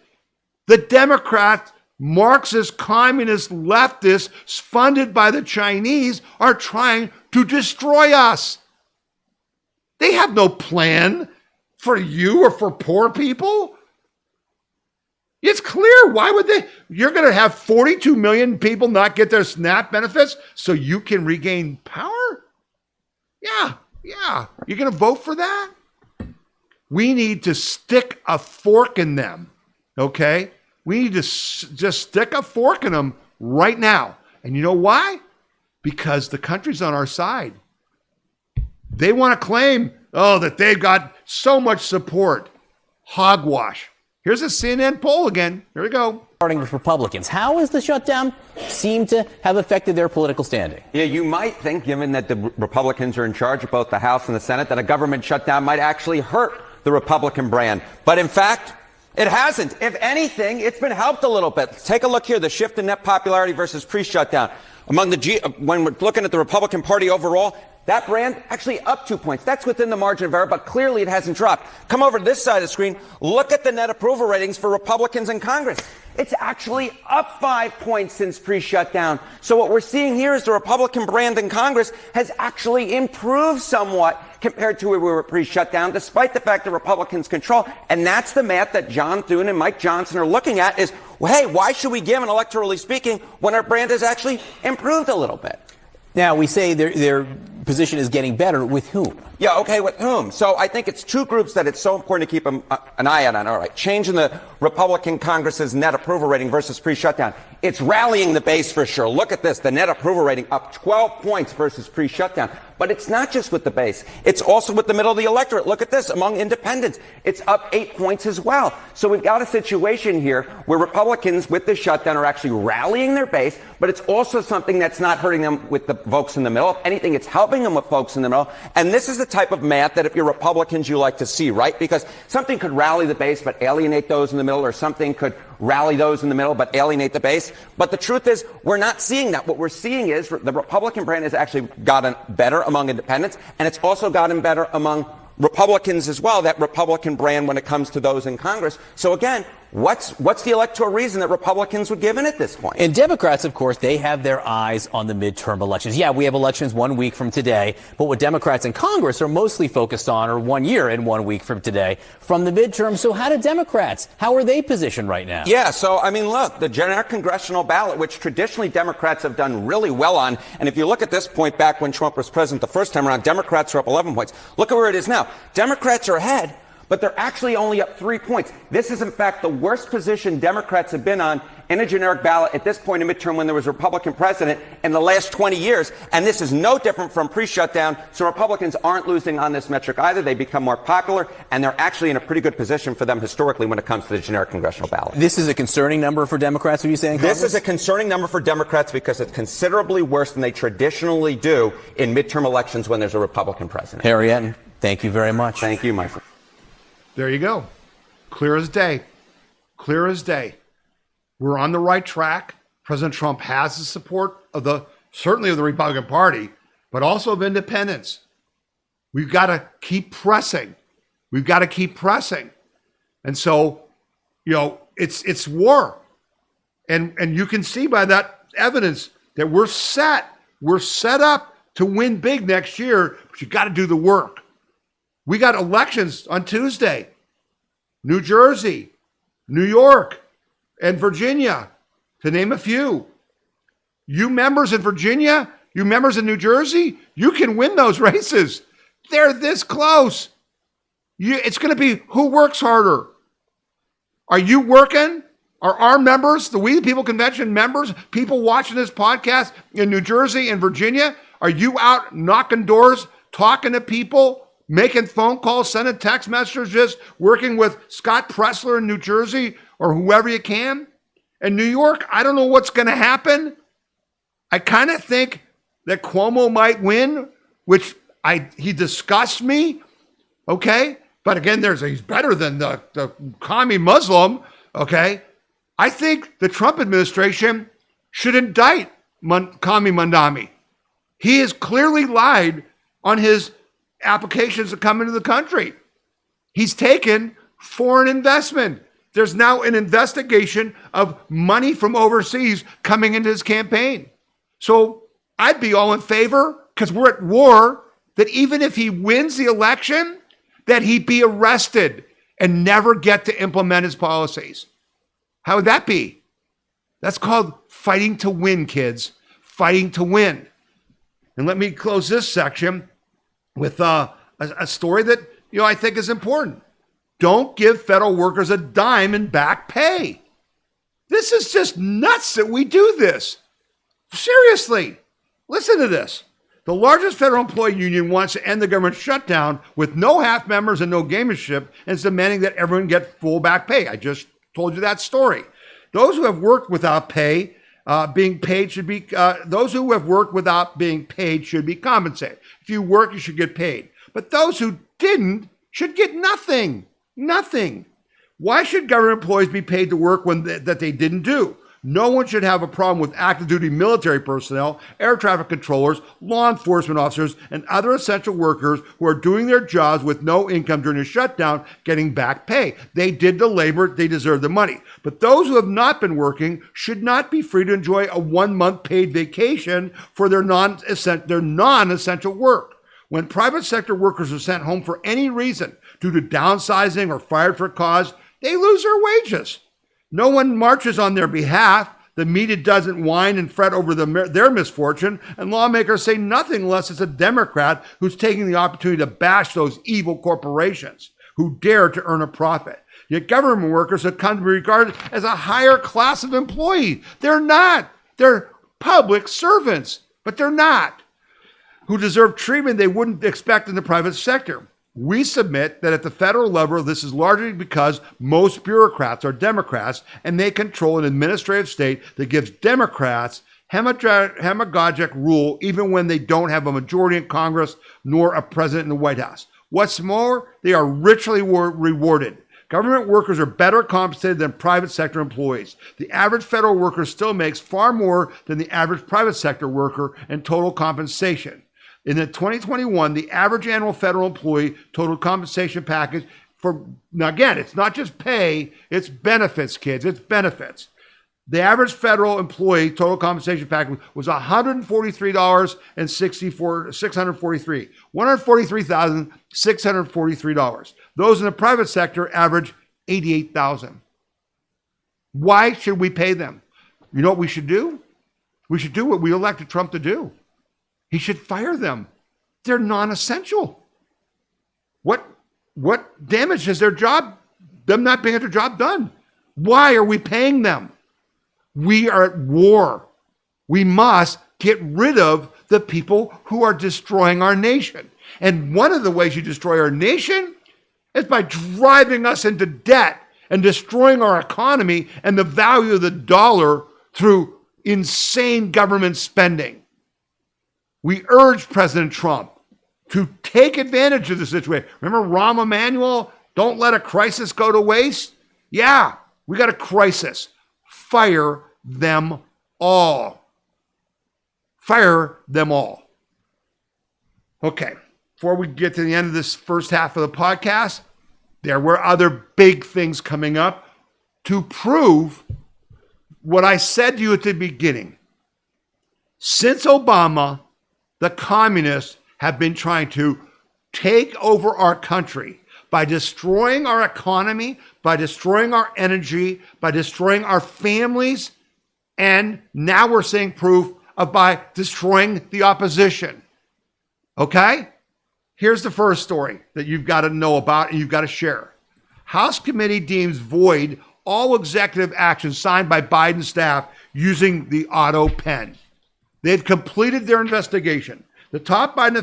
The Democrats, Marxist, communist, leftists, funded by the Chinese, are trying to destroy us. They have no plan for you or for poor people. It's clear. Why would they? You're going to have 42 million people not get their SNAP benefits so you can regain power? Yeah. You're going to vote for that? We need to stick a fork in them, okay? We need to just stick a fork in them right now. And you know why? Because the country's on our side. They want to claim, that they've got so much support. Hogwash. Here's a CNN poll again. Here we go. Starting with Republicans, how has the shutdown seemed to have affected their political standing? Yeah, you might think, given that the Republicans are in charge of both the House and the Senate, that a government shutdown might actually hurt the Republican brand. But in fact, it hasn't. If anything, it's been helped a little bit. Take a look here, the shift in net popularity versus pre-shutdown. When we're looking at the Republican Party overall, that brand actually up 2 points. That's within the margin of error, but clearly it hasn't dropped. Come over to this side of the screen. Look at the net approval ratings for Republicans in Congress. It's actually up 5 points since pre-shutdown. So what we're seeing here is the Republican brand in Congress has actually improved somewhat compared to where we were pre-shutdown, despite the fact that Republicans control. And that's the math that John Thune and Mike Johnson are looking at is, well, hey, why should we give, and electorally speaking, when our brand has actually improved a little bit? Now, we say their position is getting better. With whom? Yeah, okay, with whom? So I think it's two groups that it's so important to keep an eye on. All right, changing the Republican Congress's net approval rating versus pre-shutdown. It's rallying the base for sure. Look at this, the net approval rating up 12 points versus pre-shutdown. But it's not just with the base. It's also with the middle of the electorate. Look at this, among independents. It's up 8 points as well. So we've got a situation here where Republicans with the shutdown are actually rallying their base, but it's also something that's not hurting them with the folks in the middle. If anything, it's helping them with folks in the middle. And this is the type of math that if you're Republicans, you like to see, right? Because something could rally the base but alienate those in the middle, or something could rally those in the middle but alienate the base. But the truth is, we're not seeing that. What we're seeing is the Republican brand has actually gotten better among independents, and it's also gotten better among Republicans as well, that Republican brand when it comes to those in Congress. So again, what's the electoral reason that Republicans would give in at this point? And Democrats, of course, they have their eyes on the midterm elections. Yeah, we have elections 1 week from today, but what Democrats in Congress are mostly focused on are 1 year and 1 week from today from the midterm. So how are they positioned right now? Yeah, so I mean, look, the generic congressional ballot, which traditionally Democrats have done really well on, and if you look at this point back when Trump was president the first time around, Democrats are up 11 points. Look at where it is now. Democrats are ahead, but they're actually only up 3 points. This is, in fact, the worst position Democrats have been on in a generic ballot at this point in midterm when there was a Republican president in the last 20 years. And this is no different from pre-shutdown. So Republicans aren't losing on this metric either. They become more popular, and they're actually in a pretty good position for them historically when it comes to the generic congressional ballot. This is a concerning number for Democrats, are you saying, Congress? This is a concerning number for Democrats because it's considerably worse than they traditionally do in midterm elections when there's a Republican president. Harry Etten, thank you very much. Thank you, my friend. There you go. Clear as day. Clear as day. We're on the right track. President Trump has the support of certainly of the Republican Party, but also of independents. We've got to keep pressing. We've got to keep pressing. And so, it's war. And you can see by that evidence, that we're set up to win big next year, but you got to do the work. We got elections on Tuesday. New Jersey, New York, and Virginia, to name a few. You members in Virginia, you members in New Jersey, you can win those races. They're this close. It's going to be who works harder. Are you working? Are our members, the We the People Convention members, people watching this podcast in New Jersey and Virginia, are you out knocking doors, talking to people, making phone calls, sending text messages, working with Scott Pressler in New Jersey or whoever you can? In New York, I don't know what's going to happen. I kind of think that Cuomo might win, which he disgusts me, okay? But again, he's better than the commie Muslim, okay? I think the Trump administration should indict Kami Mandami. He has clearly lied on his applications to come into the country. He's taken foreign investment. There's now an investigation of money from overseas coming into his campaign. So I'd be all in favor, because we're at war, that even if he wins the election, that he be arrested and never get to implement his policies. How would that be? That's called fighting to win, kids. Fighting to win. And let me close this section with a story that I think is important. Don't give federal workers a dime in back pay. This is just nuts that we do this. Seriously, listen to this. The largest federal employee union wants to end the government shutdown with no half members and no gamesmanship, and is demanding that everyone get full back pay. I just told you that story. Those who have worked without pay, being paid should be, those who have worked without being paid should be compensated. If you work, you should get paid. But those who didn't should get nothing. Nothing. Why should government employees be paid to work that they didn't do? No one should have a problem with active duty military personnel, air traffic controllers, law enforcement officers, and other essential workers who are doing their jobs with no income during a shutdown getting back pay. They did the labor, they deserve the money. But those who have not been working should not be free to enjoy a 1 month paid vacation for their non-essential work. When private sector workers are sent home for any reason due to downsizing or fired for a cause, they lose their wages. No one marches on their behalf. The media doesn't whine and fret over their misfortune, and lawmakers say nothing unless it's a Democrat who's taking the opportunity to bash those evil corporations who dare to earn a profit. Yet government workers have come to be regarded as a higher class of employee. They're not. They're public servants, but they're not, who deserve treatment they wouldn't expect in the private sector. We submit that at the federal level, this is largely because most bureaucrats are Democrats, and they control an administrative state that gives Democrats hemagogic rule even when they don't have a majority in Congress nor a president in the White House. What's more, they are richly rewarded. Government workers are better compensated than private sector employees. The average federal worker still makes far more than the average private sector worker in total compensation. In the 2021, the average annual federal employee total compensation package now again, it's not just pay, it's benefits, kids, it's benefits. The average federal employee total compensation package was $143,643. Those in the private sector average $88,000. Why should we pay them? You know what we should do? We should do what we elected Trump to do. He should fire them. They're non-essential. What damage has them not being at their job done? Why are we paying them? We are at war. We must get rid of the people who are destroying our nation. And one of the ways you destroy our nation is by driving us into debt and destroying our economy and the value of the dollar through insane government spending. We urge President Trump to take advantage of the situation. Remember Rahm Emanuel, don't let a crisis go to waste? Yeah, we got a crisis. Fire them all. Fire them all. Okay, before we get to the end of this first half of the podcast, there were other big things coming up to prove what I said to you at the beginning. Since Obama, the communists have been trying to take over our country by destroying our economy, by destroying our energy, by destroying our families, and now we're seeing proof of by destroying the opposition. Okay? Here's the first story that you've got to know about and you've got to share. House committee deems void all executive actions signed by Biden staff using the auto pen. They had completed their investigation. The top Biden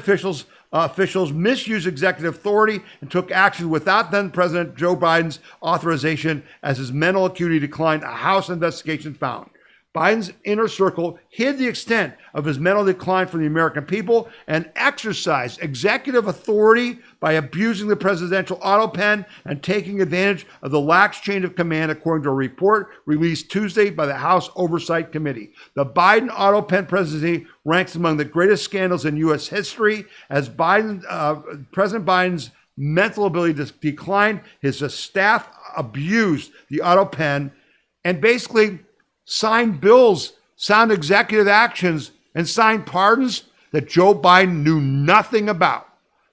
officials misused executive authority and took action without then President Joe Biden's authorization, as his mental acuity declined, a House investigation found. Biden's inner circle hid the extent of his mental decline from the American people and exercised executive authority by abusing the presidential auto pen and taking advantage of the lax chain of command, according to a report released Tuesday by the House Oversight Committee. The Biden auto pen presidency ranks among the greatest scandals in U.S. history, as President Biden's mental ability declined. His staff abused the auto pen and basically signed bills, signed executive actions, and signed pardons that Joe Biden knew nothing about.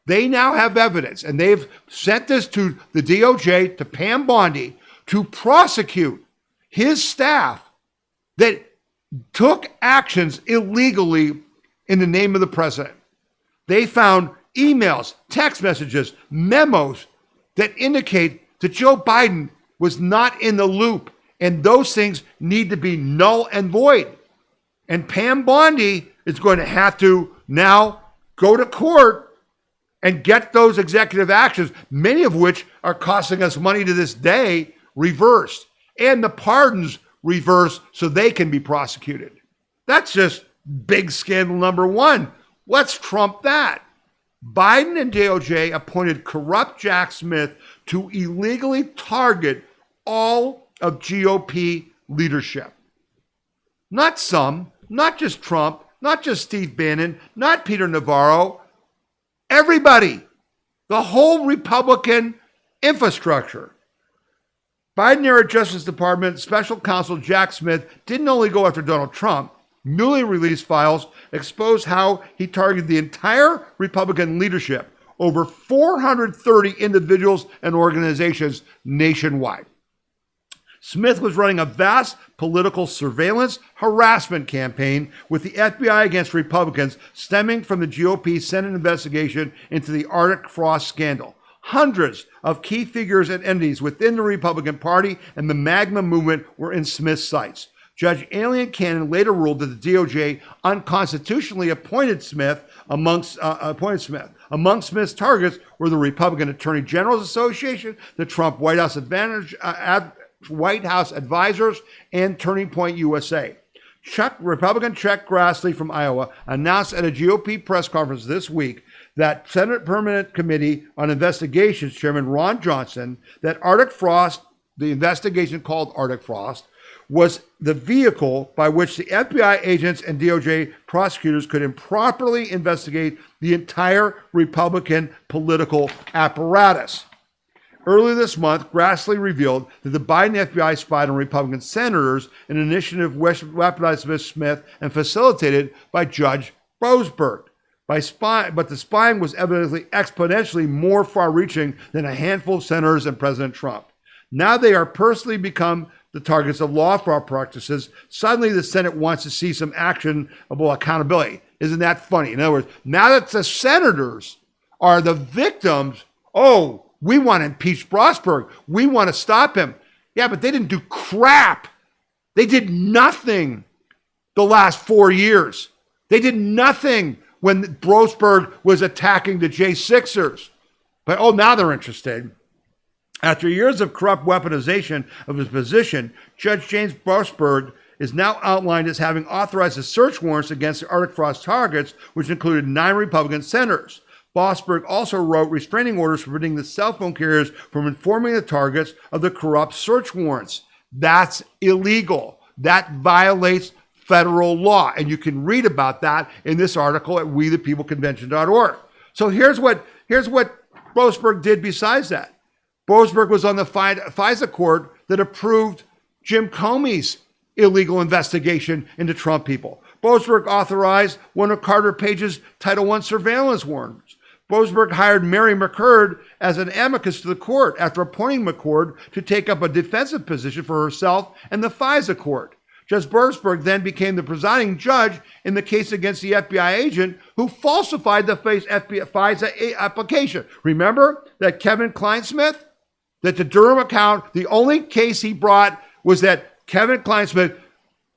They now have evidence, and they've sent this to the DOJ, to Pam Bondi, to prosecute his staff that took actions illegally in the name of the president. They found emails, text messages, memos that indicate that Joe Biden was not in the loop. And those things need to be null and void. And Pam Bondi is going to have to now go to court and get those executive actions, many of which are costing us money to this day, reversed. And the pardons reversed so they can be prosecuted. That's just big scandal number one. Let's trump that. Biden and DOJ appointed corrupt Jack Smith to illegally target all of GOP leadership. Not some, not just Trump, not just Steve Bannon, not Peter Navarro, everybody, the whole Republican infrastructure. Biden-era Justice Department Special Counsel Jack Smith didn't only go after Donald Trump. Newly released files expose how he targeted the entire Republican leadership, over 430 individuals and organizations nationwide. Smith was running a vast political surveillance harassment campaign with the FBI against Republicans, stemming from the GOP Senate investigation into the Arctic frost scandal. Hundreds of key figures and entities within the Republican Party and the MAGA movement were in Smith's sights. Judge Alien Cannon later ruled that the DOJ unconstitutionally appointed Smith. Among Smith's targets were the Republican Attorney General's Association, the Trump White House advisors, and Turning Point USA. Republican Chuck Grassley from Iowa announced at a GOP press conference this week that Senate Permanent Committee on Investigations Chairman Ron Johnson, that Arctic frost, the investigation called Arctic frost, was the vehicle by which the FBI agents and DOJ prosecutors could improperly investigate the entire Republican political apparatus. Earlier this month, Grassley revealed that the Biden FBI spied on Republican senators, an initiative weaponized Smith and facilitated by Judge Boasberg. But the spying was evidently exponentially more far-reaching than a handful of senators and President Trump. Now they are personally become the targets of law fraud practices. Suddenly the Senate wants to see some actionable accountability. Isn't that funny? In other words, now that the senators are the victims, we want to impeach Boasberg. We want to stop him. Yeah, but they didn't do crap. They did nothing the last 4 years. They did nothing when Boasberg was attacking the J6ers. But now they're interested. After years of corrupt weaponization of his position, Judge James Boasberg is now outlined as having authorized the search warrants against the Arctic frost targets, which included 9 Republican senators. Boasberg also wrote restraining orders forbidding the cell phone carriers from informing the targets of the corrupt search warrants. That's illegal. That violates federal law. And you can read about that in this article at wethepeopleconvention.org. So here's what Boasberg did besides that. Boasberg was on the FISA court that approved Jim Comey's illegal investigation into Trump people. Boasberg authorized one of Carter Page's Title I surveillance warrants. Boasberg hired Mary McCurd as an amicus to the court after appointing McCord to take up a defensive position for herself and the FISA court. Judge Boasberg then became the presiding judge in the case against the FBI agent who falsified the FISA application. Remember that Kevin Kleinsmith? That the Durham account, the only case he brought was that Kevin Kleinsmith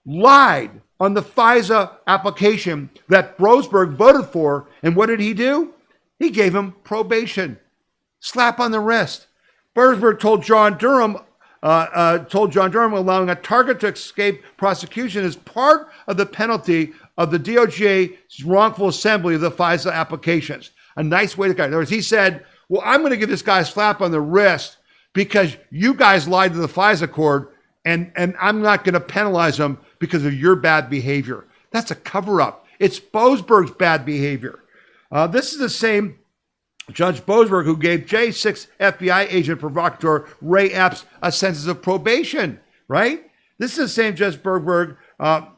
lied on the FISA application that Boasberg voted for. And what did he do? He gave him probation. Slap on the wrist. Boasberg told John Durham allowing a target to escape prosecution is part of the penalty of the DOJ's wrongful assembly of the FISA applications. A nice way to go. In other words, he said, well, I'm going to give this guy a slap on the wrist because you guys lied to the FISA court, and I'm not going to penalize them because of your bad behavior. That's a cover-up. It's Boasberg's bad behavior. This is the same Judge Boasberg who gave J6 FBI agent provocateur Ray Epps a sentence of probation, right? This is the same Judge Boasberg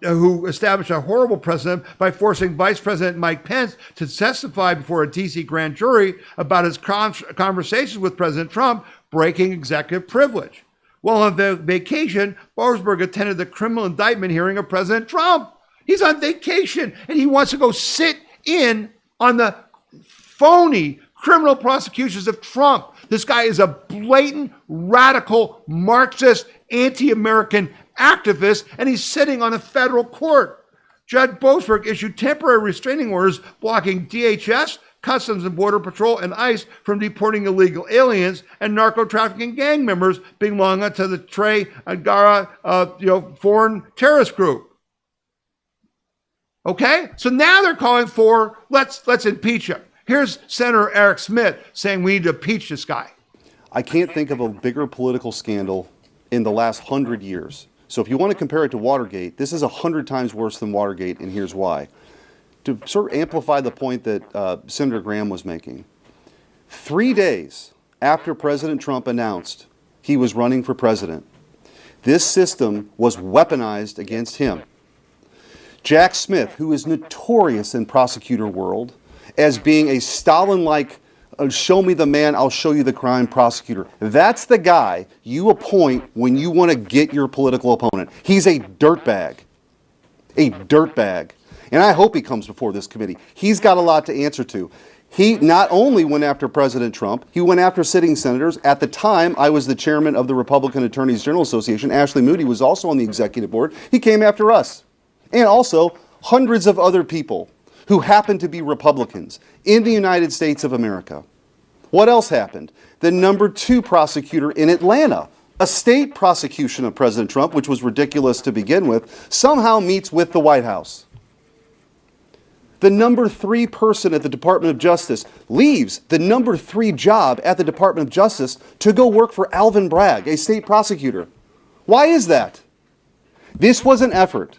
who established a horrible precedent by forcing Vice President Mike Pence to testify before a D.C. grand jury about his conversations with President Trump, breaking executive privilege. While on vacation, Boasberg attended the criminal indictment hearing of President Trump. He's on vacation, and he wants to go sit in on the phony criminal prosecutions of Trump. This guy is a blatant, radical, Marxist, anti-American activist, and he's sitting on a federal court. Judge Boasberg issued temporary restraining orders blocking DHS, Customs and Border Patrol, and ICE from deporting illegal aliens and narco-trafficking gang members belonging to the Trey Angara, foreign terrorist group. Okay, so now they're calling for let's impeach him. Here's Senator Eric Smith saying we need to impeach this guy. I can't think of a bigger political scandal in the last 100 years. So if you want to compare it to Watergate, this is 100 times worse than Watergate, and here's why. To sort of amplify the point that Senator Graham was making, 3 days after President Trump announced he was running for president, this system was weaponized against him. Jack Smith, who is notorious in prosecutor world as being a Stalin-like, show me the man, I'll show you the crime prosecutor. That's the guy you appoint when you want to get your political opponent. He's a dirtbag. A dirtbag. And I hope he comes before this committee. He's got a lot to answer to. He not only went after President Trump, he went after sitting senators. At the time, I was the chairman of the Republican Attorneys General Association. Ashley Moody was also on the executive board. He came after us. And also hundreds of other people who happened to be Republicans in the United States of America. What else happened? The number 2 prosecutor in Atlanta, a state prosecution of President Trump, which was ridiculous to begin with, somehow meets with the White House. The number 3 person at the Department of Justice leaves the number 3 job at the Department of Justice to go work for Alvin Bragg, a state prosecutor. Why is that? This was an effort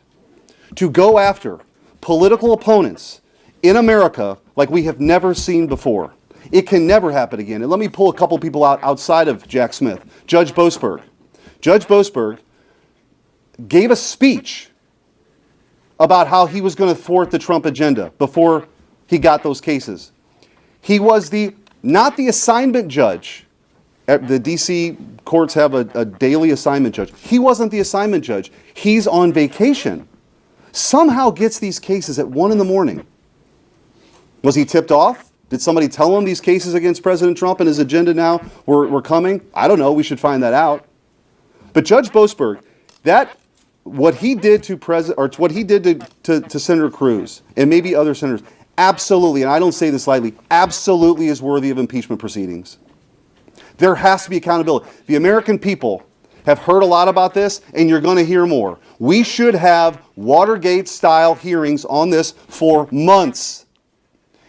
to go after political opponents in America like we have never seen before. It can never happen again. And let me pull a couple people out outside of Jack Smith. Judge Boasberg. Judge Boasberg gave a speech about how he was going to thwart the Trump agenda before he got those cases. He was not the assignment judge. The D.C. courts have a daily assignment judge. He wasn't the assignment judge. He's on vacation. Somehow gets these cases at 1 a.m. Was he tipped off? Did somebody tell him these cases against President Trump and his agenda now were coming? I don't know. We should find that out. But Judge Boasberg, what he did to Senator Cruz and maybe other senators, absolutely, and I don't say this lightly, absolutely is worthy of impeachment proceedings. There has to be accountability. The American people have heard a lot about this, and you're going to hear more. We should have Watergate-style hearings on this for months.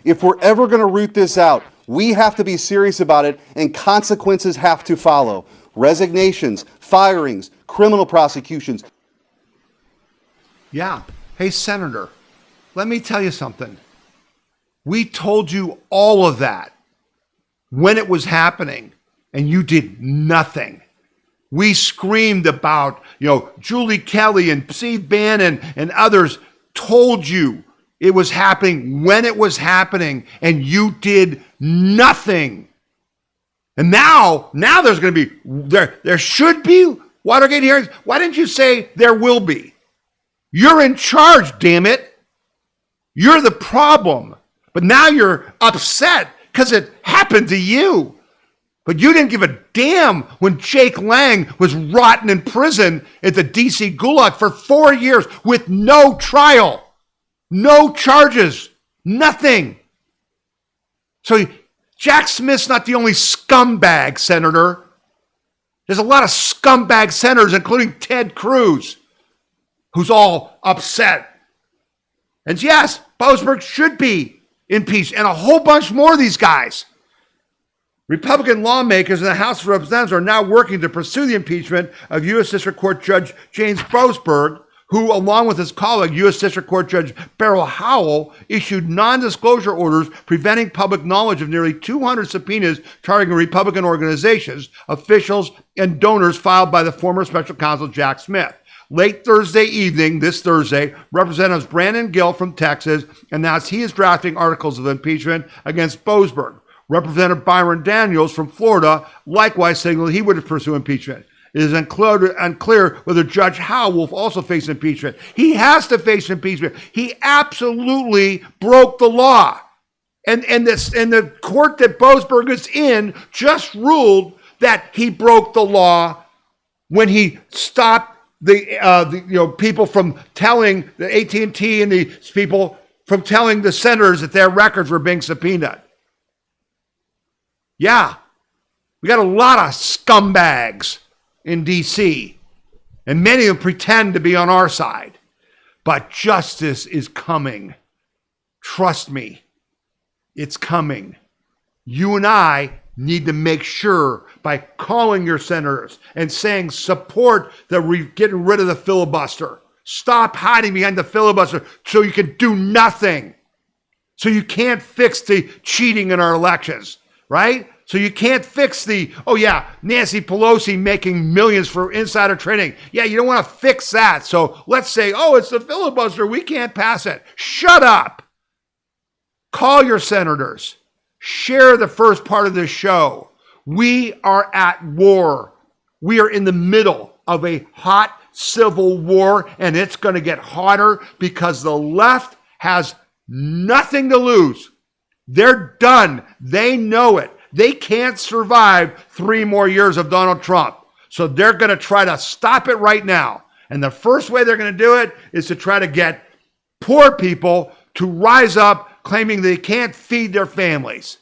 If we're ever going to root this out, we have to be serious about it, and consequences have to follow. Resignations, firings, criminal prosecutions. Yeah. Hey, Senator, let me tell you something. We told you all of that when it was happening, and you did nothing. We screamed about, Julie Kelly and Steve Bannon and others told you it was happening when it was happening, and you did nothing. And now there's going to be, there should be Watergate hearings. Why didn't you say there will be? You're in charge, damn it. You're the problem. But now you're upset because it happened to you. But you didn't give a damn when Jake Lang was rotting in prison at the DC Gulag for 4 years with no trial, no charges, nothing. So Jack Smith's not the only scumbag senator. There's a lot of scumbag senators, including Ted Cruz, who's all upset. And yes, Boasberg should be impeached, and a whole bunch more of these guys. Republican lawmakers in the House of Representatives are now working to pursue the impeachment of U.S. District Court Judge James Boasberg, who, along with his colleague, U.S. District Court Judge Beryl Howell, issued non-disclosure orders preventing public knowledge of nearly 200 subpoenas targeting Republican organizations, officials, and donors filed by the former special counsel Jack Smith. Late Thursday evening, this Thursday, Representative Brandon Gill from Texas announced he is drafting articles of impeachment against Boasberg. Representative Byron Daniels from Florida likewise signaled he would pursue impeachment. It is unclear whether Judge Howell will also face impeachment. He has to face impeachment. He absolutely broke the law. And the court that Boasberg is in just ruled that he broke the law when he stopped the people from telling the AT&T and these people from telling the senators that their records were being subpoenaed. Yeah, we got a lot of scumbags in D.C., and many of them pretend to be on our side. But justice is coming. Trust me, it's coming. You and I need to make sure by calling your senators and saying support getting rid of the filibuster. Stop hiding behind the filibuster so you can do nothing. So you can't fix the cheating in our elections, right? So you can't fix Nancy Pelosi making millions for insider trading. Yeah, you don't want to fix that. So let's say, it's the filibuster. We can't pass it. Shut up. Call your senators. Share the first part of this show. We are at war. We are in the middle of a hot civil war, and it's going to get hotter because the left has nothing to lose. They're done. They know it. They can't survive 3 more years of Donald Trump. So they're going to try to stop it right now. And the first way they're going to do it is to try to get poor people to rise up claiming they can't feed their families.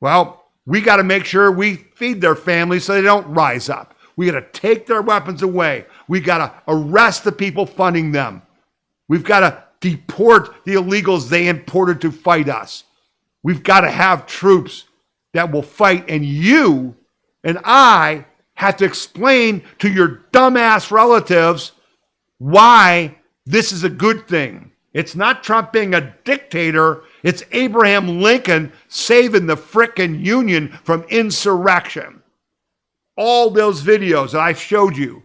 Well, we got to make sure we feed their families so they don't rise up. We got to take their weapons away. We got to arrest the people funding them. We've got to deport the illegals they imported to fight us. We've got to have troops that will fight, and you and I have to explain to your dumbass relatives why this is a good thing. It's not Trump being a dictator. It's Abraham Lincoln saving the frickin' Union from insurrection. All those videos that I showed you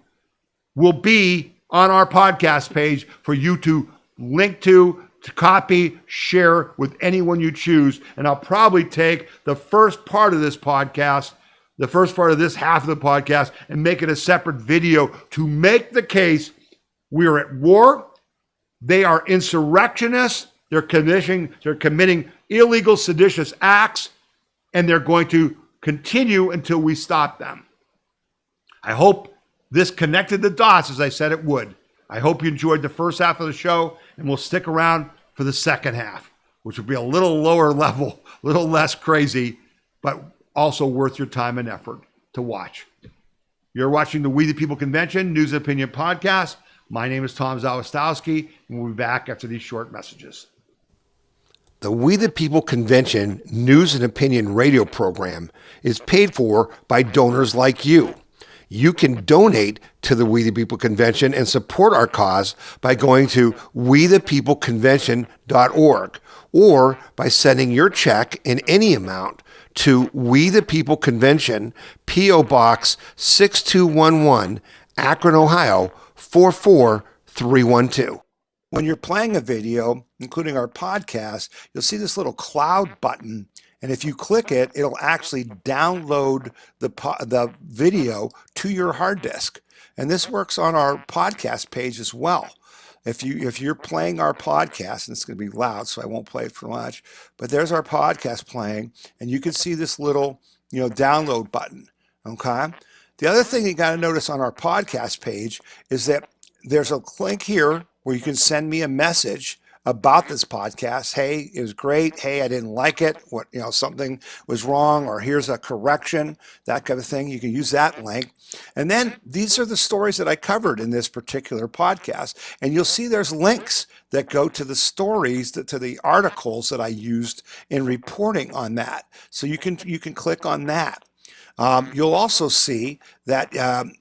will be on our podcast page for you to link to copy, share with anyone you choose. And I'll probably take the first part of this podcast, the first part of this half of the podcast, and make it a separate video to make the case we're at war. They are insurrectionists. They're committing illegal seditious acts, and they're going to continue until we stop them. I hope this connected the dots as I said it would. I hope you enjoyed the first half of the show, and we'll stick around for the second half, which will be a little lower level, a little less crazy, but also worth your time and effort to watch. You're watching the We the People Convention News and Opinion Podcast. My name is Tom Zawistowski, and we'll be back after these short messages. The We the People Convention News and Opinion radio program is paid for by donors like you. You can donate to the We the People Convention and support our cause by going to wethepeopleconvention.org or by sending your check in any amount to We the People Convention, P.O. Box 6211, Akron, Ohio 44312. when you're playing a video, including our podcast, you'll see this little cloud button. And if you click it, it'll actually download the video to your hard disk. And this works on our podcast page as well. If you're playing our podcast, and it's going to be loud, so I won't play it for much, but there's our podcast playing, and you can see this little, download button. Okay. The other thing you got to notice on our podcast page is that there's a link here where you can send me a message about this podcast. Hey, it was great. Hey, I didn't like it. Something was wrong, or here's a correction, that kind of thing. You can use that link. And then these are the stories that I covered in this particular podcast. And you'll see there's links that go to the stories, to the articles that I used in reporting on that. So you can click on that. You'll also see that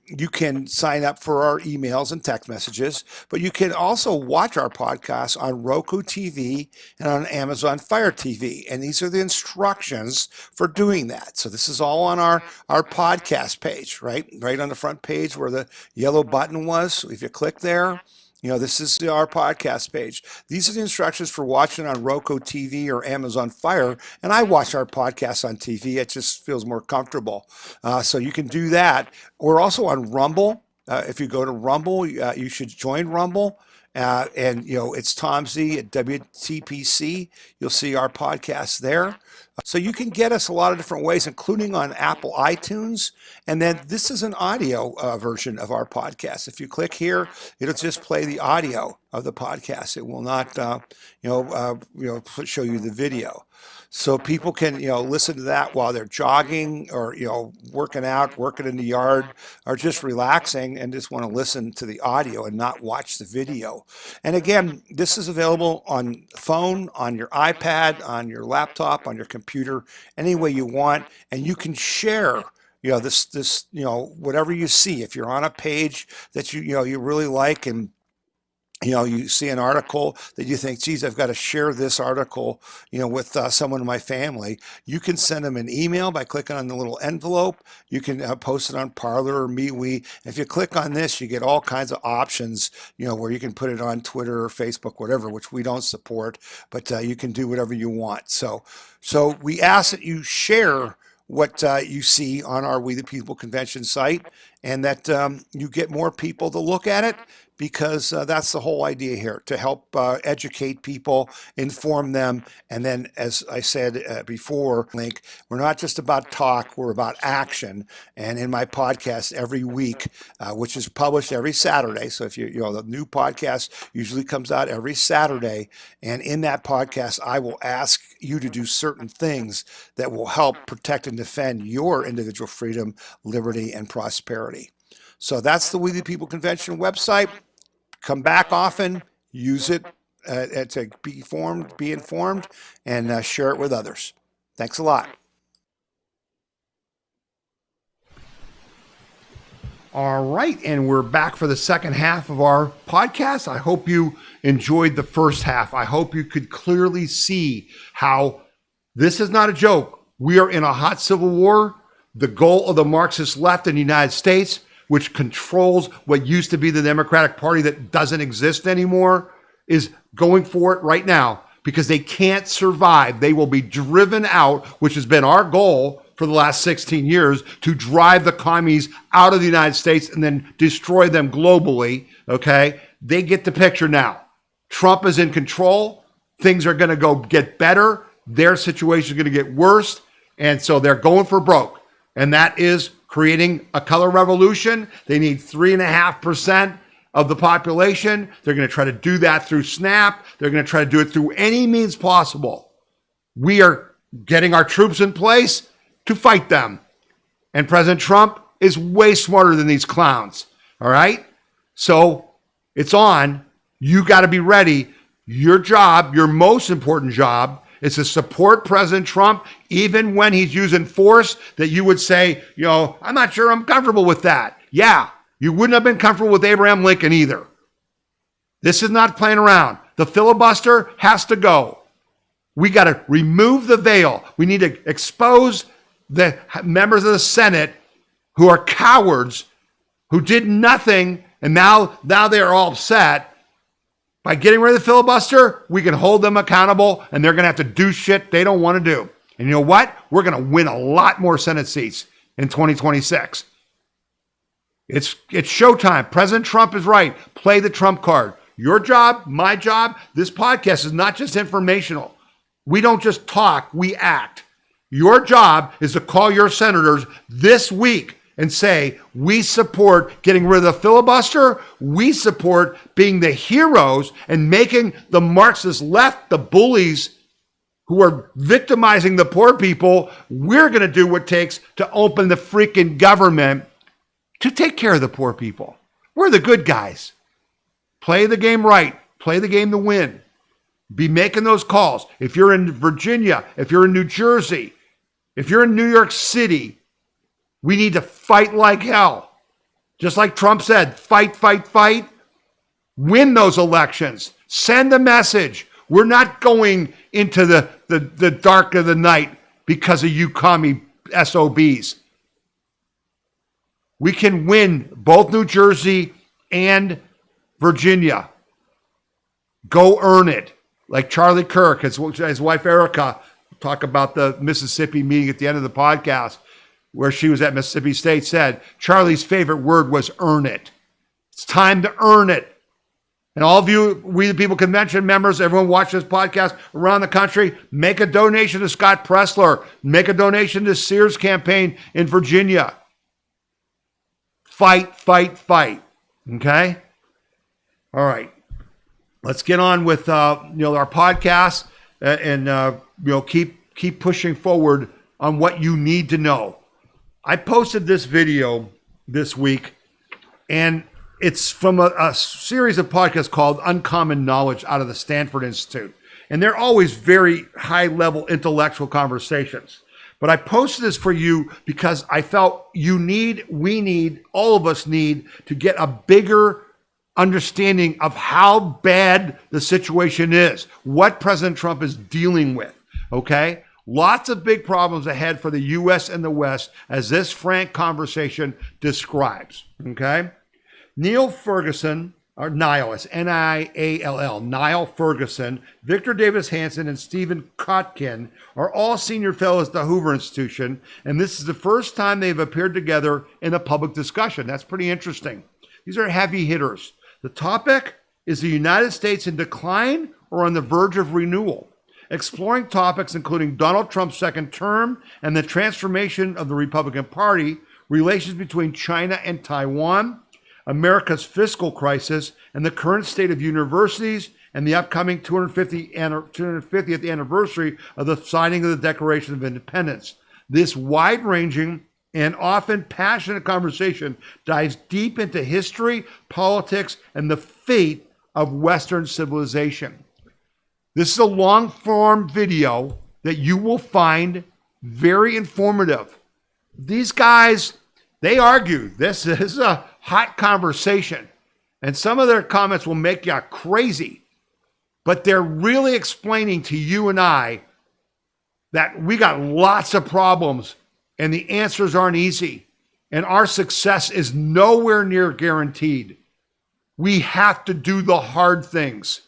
you can sign up for our emails and text messages, but you can also watch our podcast on Roku TV and on Amazon Fire TV. And these are the instructions for doing that. So this is all on our podcast page, right on the front page where the yellow button was. So if you click there, this is our podcast page. These are the instructions for watching on Roku TV or Amazon Fire. And I watch our podcast on TV. It just feels more comfortable. So you can do that. We're also on Rumble. If you go to Rumble, you should join Rumble. And it's Tom Z at WTPC. You'll see our podcast there. So you can get us a lot of different ways, including on Apple iTunes. And then this is an audio version of our podcast. If you click here, it'll just play the audio of the podcast. It will not, show you the video. So people can, listen to that while they're jogging or, working out, working in the yard, or just relaxing and just want to listen to the audio and not watch the video. And again, this is available on phone, on your iPad, on your laptop, on your computer, any way you want. And you can share this, whatever you see. If you're on a page that you really like, and you see an article that you think, geez, I've got to share this article, with someone in my family. You can send them an email by clicking on the little envelope. You can post it on Parler or MeWe. If you click on this, you get all kinds of options, where you can put it on Twitter or Facebook, whatever, which we don't support, but you can do whatever you want. So we ask that you share what you see on our We the People Convention site, and that you get more people to look at it, because that's the whole idea here, to help educate people, inform them. And then, as I said before, Link, we're not just about talk, we're about action. And in my podcast every week, which is published every Saturday. So if the new podcast usually comes out every Saturday. And in that podcast, I will ask you to do certain things that will help protect and defend your individual freedom, liberty, and prosperity. So that's the We the People Convention website. Come back often, use it to be informed, and share it with others. Thanks a lot. All right, and we're back for the second half of our podcast. I hope you enjoyed the first half. I hope you could clearly see how this is not a joke. We are in a hot civil war. The goal of the Marxist left in the United States, which controls what used to be the Democratic Party that doesn't exist anymore, is going for it right now because they can't survive. They will be driven out, which has been our goal for the last 16 years, to drive the commies out of the United States and then destroy them globally, okay? They get the picture now. Trump is in control. Things are going to go get better. Their situation is going to get worse. And so they're going for broke. And that is creating a color revolution. They need 3.5% of the population. They're going to try to do that through SNAP. They're going to try to do it through any means possible. We are getting our troops in place to fight them. And President Trump is way smarter than these clowns. All right? So it's on. You got to be ready. Your job, your most important job, is to support President Trump, even when he's using force that you would say, I'm not sure I'm comfortable with that. Yeah, you wouldn't have been comfortable with Abraham Lincoln either. This is not playing around. The filibuster has to go. We got to remove the veil. We need to expose the members of the Senate who are cowards, who did nothing, and now they are all upset. By getting rid of the filibuster, we can hold them accountable, and they're going to have to do shit they don't want to do. And you know what? We're going to win a lot more Senate seats in 2026. It's showtime. President Trump is right. Play the Trump card. Your job, my job, this podcast is not just informational. We don't just talk, we act. Your job is to call your senators this week and say, we support getting rid of the filibuster. We support being the heroes and making the Marxist left, the bullies who are victimizing the poor people. We're going to do what it takes to open the freaking government to take care of the poor people. We're the good guys. Play the game right. Play the game to win. Be making those calls. If you're in Virginia, if you're in New Jersey, if you're in New York City, we need to fight like hell. Just like Trump said, fight, fight, fight. Win those elections. Send a message. We're not going into the dark of the night because of you commie SOBs. We can win both New Jersey and Virginia. Go earn it. Like Charlie Kirk, his wife Erica, talk about the Mississippi meeting at the end of the podcast, where she was at Mississippi State, said Charlie's favorite word was earn it. It's time to earn it. And all of you, We the People Convention members, everyone watching this podcast around the country, make a donation to Scott Pressler. Make a donation to Sears campaign in Virginia. Fight, fight, fight. Okay? All right. Let's get on with our podcast and keep pushing forward on what you need to know. I posted this video this week, and it's from a series of podcasts called Uncommon Knowledge out of the Stanford Institute. And they're always very high-level intellectual conversations. But I posted this for you because I felt all of us need to get a bigger understanding of how bad the situation is, what President Trump is dealing with, okay? Lots of big problems ahead for the U.S. and the West, as this frank conversation describes, okay? Niall Ferguson, or Niall, it's Niall, Niall Ferguson, Victor Davis Hanson, and Stephen Kotkin are all senior fellows at the Hoover Institution, and this is the first time they've appeared together in a public discussion. That's pretty interesting. These are heavy hitters. The topic is the United States in decline or on the verge of renewal, exploring topics including Donald Trump's second term and the transformation of the Republican Party, relations between China and Taiwan, America's fiscal crisis, and the current state of universities, and the upcoming 250th anniversary of the signing of the Declaration of Independence. This wide-ranging and often passionate conversation dives deep into history, politics, and the fate of Western civilization. This is a long-form video that you will find very informative. These guys, they argue. This is a hot conversation, and some of their comments will make you crazy, but they're really explaining to you and I that we got lots of problems and the answers aren't easy, and our success is nowhere near guaranteed. We have to do the hard things.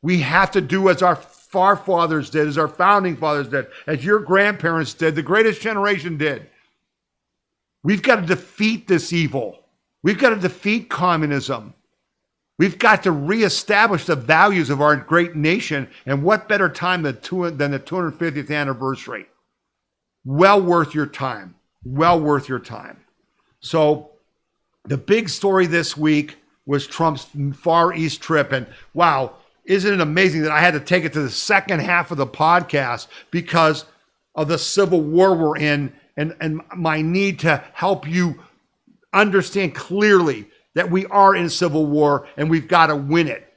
We have to do as our forefathers did, as our founding fathers did, as your grandparents did, the greatest generation did. We've got to defeat this evil. We've got to defeat communism. We've got to reestablish the values of our great nation, and what better time than the 250th anniversary? Well worth your time. Well worth your time. So the big story this week was Trump's Far East trip. And wow, isn't it amazing that I had to take it to the second half of the podcast because of the civil war we're in and my need to help you understand clearly that we are in civil war and we've got to win it.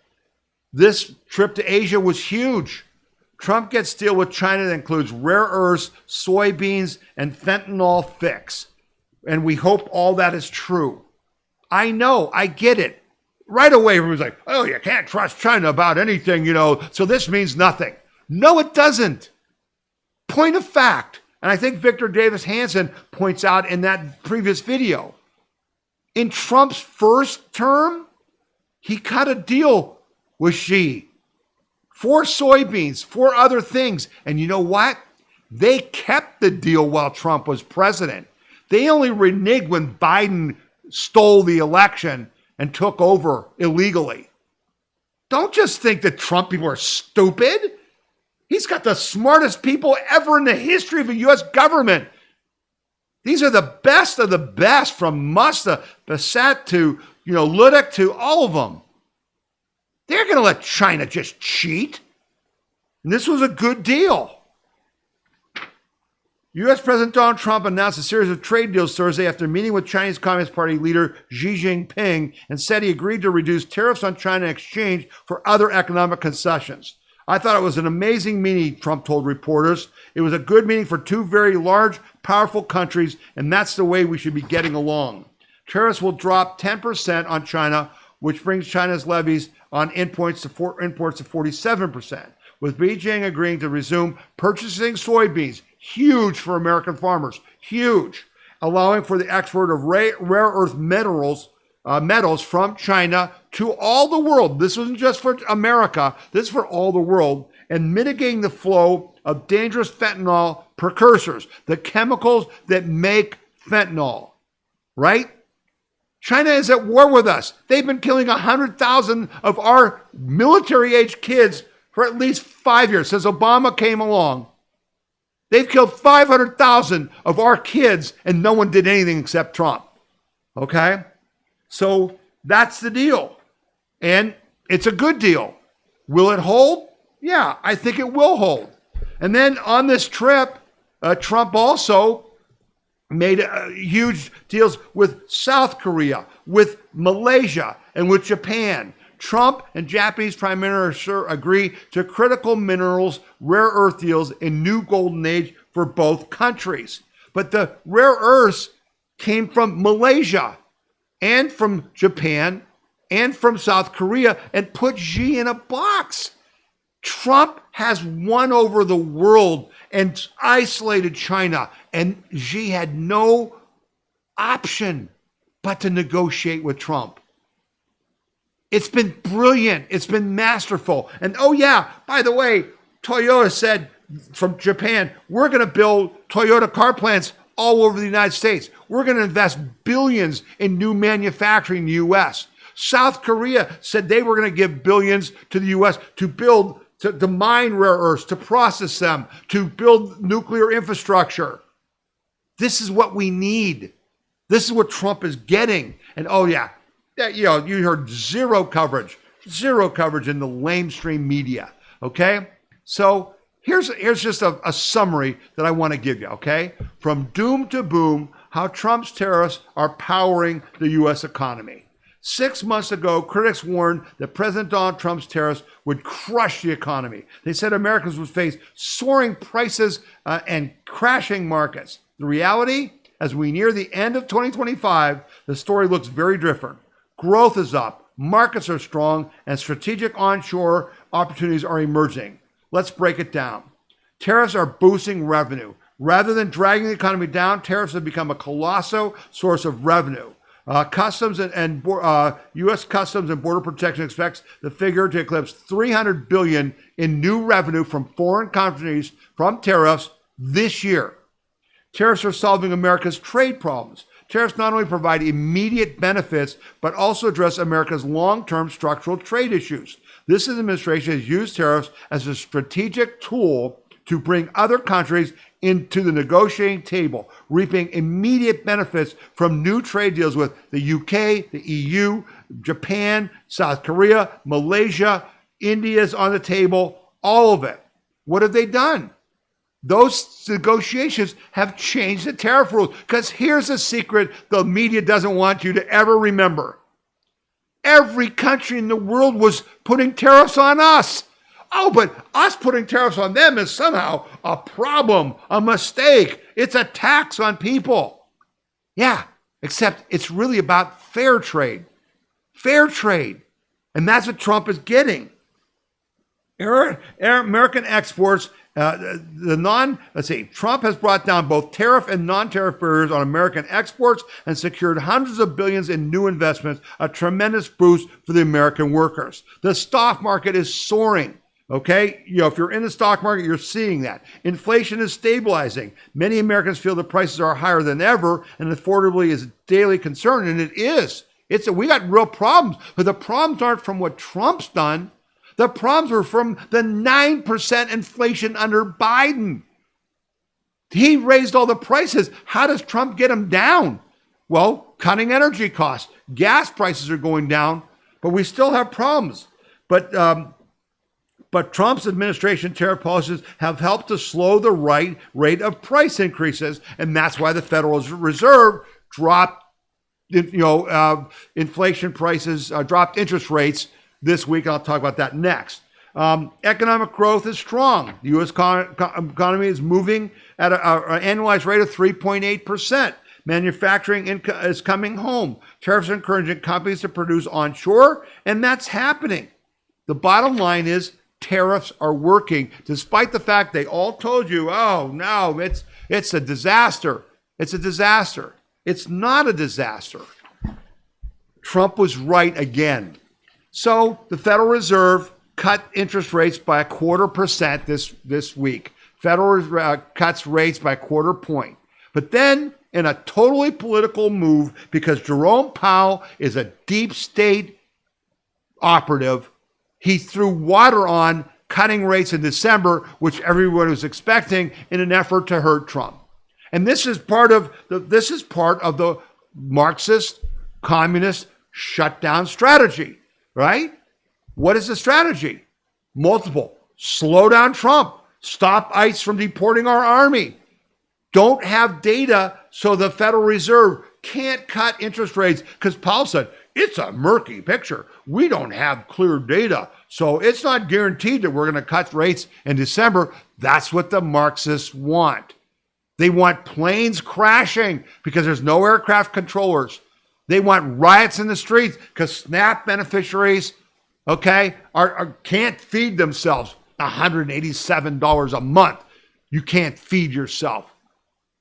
This trip to Asia was huge. Trump gets deal with China that includes rare earths, soybeans, and fentanyl fix. And we hope all that is true. I know, I get it. Right away, everyone's like, oh, you can't trust China about anything, so this means nothing. No, it doesn't. Point of fact. And I think Victor Davis Hanson points out in that previous video. In Trump's first term, he cut a deal was Xi. For soybeans, for other things. And you know what? They kept the deal while Trump was president. They only reneged when Biden stole the election and took over illegally. Don't just think that Trump people are stupid. He's got the smartest people ever in the history of the U.S. government. These are the best of the best, from Musk to Bassett to, Ludwig to all of them. They're going to let China just cheat. And this was a good deal. U.S. President Donald Trump announced a series of trade deals Thursday after meeting with Chinese Communist Party leader Xi Jinping and said he agreed to reduce tariffs on China in exchange for other economic concessions. I thought it was an amazing meeting, Trump told reporters. It was a good meeting for two very large, powerful countries, and that's the way we should be getting along. Tariffs will drop 10% on China, which brings China's levies on imports to 47%, with Beijing agreeing to resume purchasing soybeans, huge for American farmers, huge, allowing for the export of rare earth metals from China to all the world. This wasn't just for America, this is for all the world, and mitigating the flow of dangerous fentanyl precursors, the chemicals that make fentanyl, right? China is at war with us. They've been killing 100,000 of our military-age kids for at least 5 years, since Obama came along. They've killed 500,000 of our kids, and no one did anything except Trump. Okay? So that's the deal. And it's a good deal. Will it hold? Yeah, I think it will hold. And then on this trip, Trump also made huge deals with South Korea, with Malaysia, and with Japan. Trump and Japanese Prime Minister agree to critical minerals, rare earth deals in new golden age for both countries. But the rare earths came from Malaysia and from Japan and from South Korea and put Xi in a box. Trump has won over the world and isolated China, and Xi had no option but to negotiate with Trump. It's been brilliant. It's been masterful. And oh yeah, by the way, Toyota said from Japan, we're going to build Toyota car plants all over the United States. We're going to invest billions in new manufacturing in the U.S. South Korea said they were going to give billions to the U.S. to build, to mine rare earths, to process them, to build nuclear infrastructure. This is what we need. This is what Trump is getting. And oh yeah, you heard zero coverage in the lamestream media. Okay, so here's just a summary that I want to give you. Okay, from doom to boom, how Trump's tariffs are powering the U.S. economy. 6 months ago, critics warned that President Donald Trump's tariffs would crush the economy. They said Americans would face soaring prices and crashing markets. The reality, as we near the end of 2025, the story looks very different. Growth is up, markets are strong, and strategic onshore opportunities are emerging. Let's break it down. Tariffs are boosting revenue. Rather than dragging the economy down, tariffs have become a colossal source of revenue. Customs and U.S. Customs and Border Protection expects the figure to eclipse $300 billion in new revenue from foreign countries from tariffs this year. Tariffs are solving America's trade problems. Tariffs not only provide immediate benefits, but also address America's long-term structural trade issues. This administration has used tariffs as a strategic tool to bring other countries into the negotiating table, reaping immediate benefits from new trade deals with the UK, the EU, Japan, South Korea, Malaysia. India's on the table, all of it. What have they done? Those negotiations have changed the tariff rules, because here's a secret the media doesn't want you to ever remember. Every country in the world was putting tariffs on us. Oh, but us putting tariffs on them is somehow a problem, a mistake. It's a tax on people. Yeah, except it's really about fair trade. Fair trade. And that's what Trump is getting. American exports Trump has brought down both tariff and non-tariff barriers on American exports and secured hundreds of billions in new investments, a tremendous boost for the American workers. The stock market is soaring. Okay, if you're in the stock market, you're seeing that. Inflation is stabilizing. Many Americans feel the prices are higher than ever, and affordability is a daily concern, and it is. We got real problems, but the problems aren't from what Trump's done. The problems were from the 9% inflation under Biden. He raised all the prices. How does Trump get them down? Well, cutting energy costs. Gas prices are going down, but we still have problems. But Trump's administration tariff policies have helped to slow the rate of price increases, and that's why the Federal Reserve dropped, inflation prices, dropped interest rates this week. I'll talk about that next. Economic growth is strong. The U.S. economy is moving at an annualized rate of 3.8%. Manufacturing is coming home. Tariffs are encouraging companies to produce onshore, and that's happening. The bottom line is tariffs are working, despite the fact they all told you, oh, no, it's a disaster. It's a disaster. It's not a disaster. Trump was right again. So the Federal Reserve cut interest rates by 0.25% this week. Federal Reserve cuts rates by 0.25 point. But then, in a totally political move, because Jerome Powell is a deep state operative, he threw water on cutting rates in December, which everyone was expecting, in an effort to hurt Trump. And this is part of the Marxist communist shutdown strategy, right? What is the strategy? Multiple. Slow down Trump. Stop ICE from deporting our army. Don't have data, so the Federal Reserve can't cut interest rates, because Powell said, it's a murky picture. We don't have clear data. So it's not guaranteed that we're going to cut rates in December. That's what the Marxists want. They want planes crashing because there's no aircraft controllers. They want riots in the streets because SNAP beneficiaries, can't feed themselves. $187 a month. You can't feed yourself.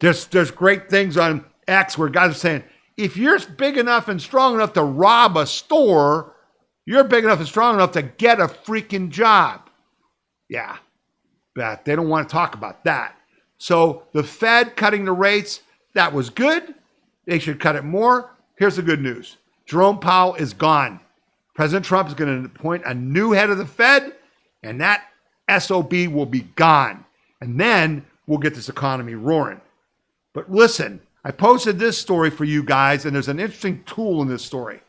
There's great things on X where guys are saying, if you're big enough and strong enough to rob a store, you're big enough and strong enough to get a freaking job. Yeah, but they don't want to talk about that. So the Fed cutting the rates, that was good. They should cut it more. Here's the good news. Jerome Powell is gone. President Trump is going to appoint a new head of the Fed, and that SOB will be gone. And then we'll get this economy roaring. But listen, I posted this story for you guys, and there's an interesting tool in this story.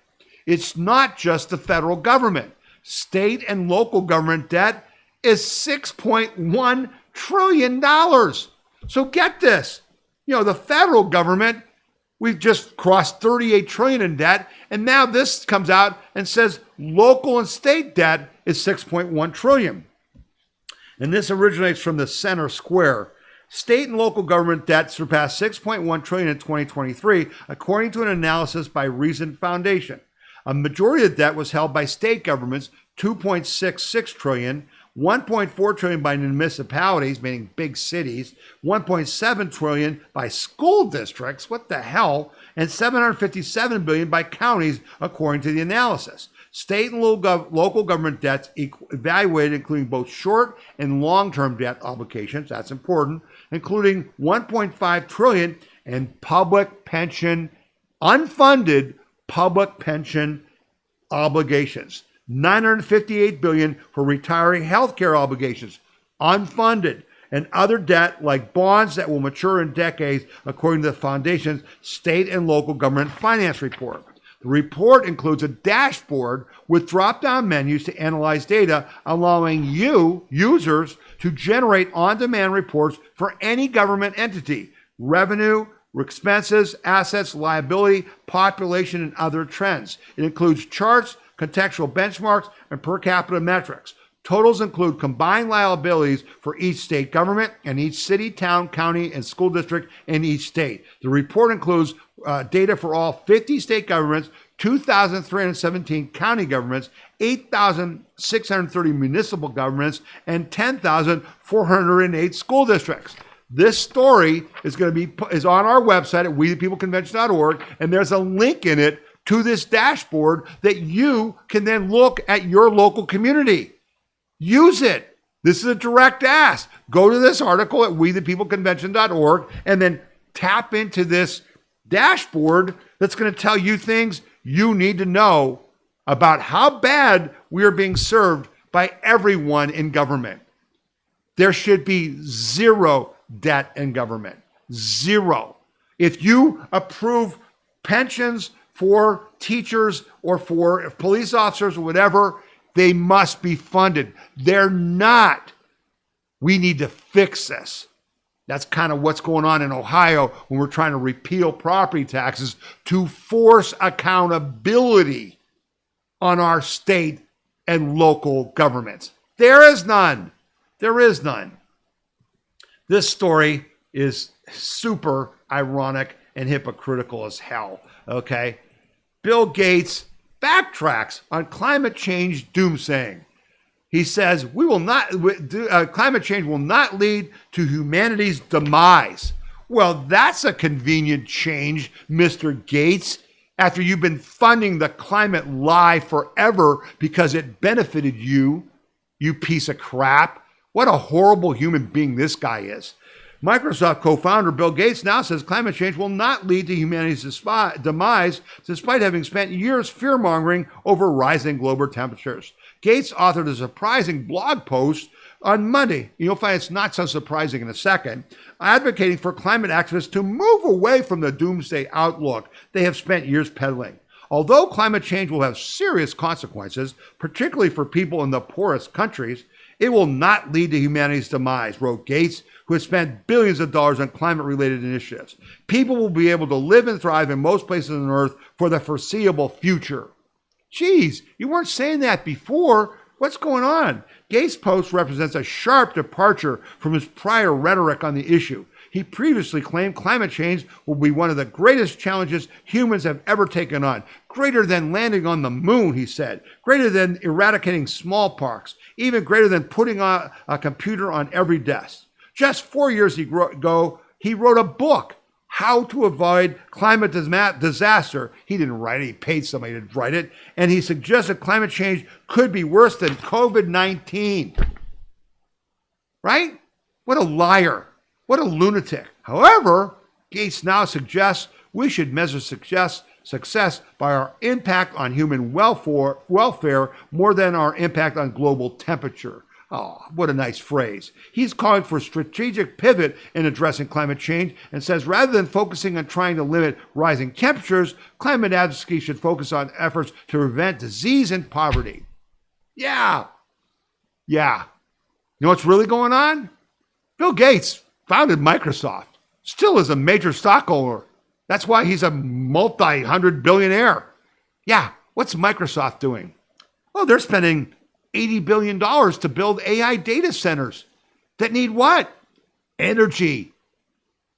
It's not just the federal government. State and local government debt is $6.1 trillion. So get this. The federal government, we've just crossed $38 trillion in debt, and now this comes out and says local and state debt is $6.1 trillion. And this originates from the center square. State and local government debt surpassed $6.1 trillion in 2023, according to an analysis by Reason Foundation. A majority of the debt was held by state governments, $2.66 trillion, $1.4 trillion by municipalities, meaning big cities, $1.7 trillion by school districts, what the hell, and $757 billion by counties, according to the analysis. State and local government debts evaluated, including both short and long-term debt obligations, that's important, including $1.5 trillion in unfunded public pension obligations, $958 billion for retiree health care obligations, unfunded, and other debt like bonds that will mature in decades, according to the foundation's state and local government finance report. The report includes a dashboard with drop-down menus to analyze data, allowing users to generate on-demand reports for any government entity, revenue, expenses, assets, liability, population, and other trends. It includes charts, contextual benchmarks, and per capita metrics. Totals include combined liabilities for each state government and each city, town, county, and school district in each state. The report includes data for all 50 state governments, 2,317 county governments, 8,630 municipal governments, and 10,408 school districts. This story is on our website at wethepeopleconvention.org, and there's a link in it to this dashboard that you can then look at your local community. Use it. This is a direct ask. Go to this article at wethepeopleconvention.org and then tap into this dashboard that's going to tell you things you need to know about how bad we are being served by everyone in government. There should be zero debt in government. Zero. If you approve pensions for teachers or for police officers or whatever, they must be funded. They're not. We need to fix this. That's kind of what's going on in Ohio when we're trying to repeal property taxes to force accountability on our state and local governments. There is none. There is none. This story is super ironic and hypocritical as hell, okay? Bill Gates backtracks on climate change doomsaying. He says, climate change will not lead to humanity's demise. Well, that's a convenient change, Mr. Gates, after you've been funding the climate lie forever because it benefited you, you piece of crap. What a horrible human being this guy is. Microsoft co-founder Bill Gates now says climate change will not lead to humanity's demise, despite having spent years fear-mongering over rising global temperatures. Gates authored a surprising blog post on Monday. You'll find it's not so surprising in a second, advocating for climate activists to move away from the doomsday outlook they have spent years peddling. Although climate change will have serious consequences, particularly for people in the poorest countries, it will not lead to humanity's demise, wrote Gates, who has spent billions of dollars on climate-related initiatives. People will be able to live and thrive in most places on Earth for the foreseeable future. Geez, you weren't saying that before. What's going on? Gates' post represents a sharp departure from his prior rhetoric on the issue. He previously claimed climate change will be one of the greatest challenges humans have ever taken on. Greater than landing on the moon, he said. Greater than eradicating smallpox. Even greater than putting a computer on every desk. Just 4 years ago, he wrote a book, How to Avoid Climate Disaster. He didn't write it. He paid somebody to write it. And he suggested climate change could be worse than COVID-19. Right? What a liar. What a lunatic. However, Gates now suggests we should measure success by our impact on human welfare more than our impact on global temperature. Oh, what a nice phrase. He's calling for a strategic pivot in addressing climate change and says rather than focusing on trying to limit rising temperatures, climate advocacy should focus on efforts to prevent disease and poverty. Yeah. You know what's really going on? Bill Gates founded Microsoft, still is a major stockholder. That's why he's a multi-hundred billionaire. Yeah, what's Microsoft doing? Well, they're spending $80 billion to build AI data centers that need what? Energy.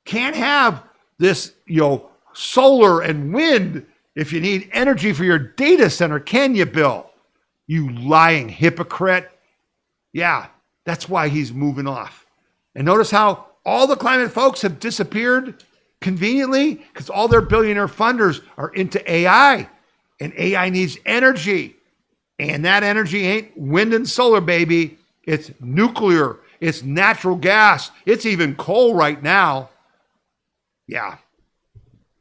Can't have this, solar and wind if you need energy for your data center, can you, Bill? You lying hypocrite. Yeah, that's why he's moving off. And notice how all the climate folks have disappeared conveniently because all their billionaire funders are into AI, and AI needs energy. And that energy ain't wind and solar, baby. It's nuclear. It's natural gas. It's even coal right now. Yeah.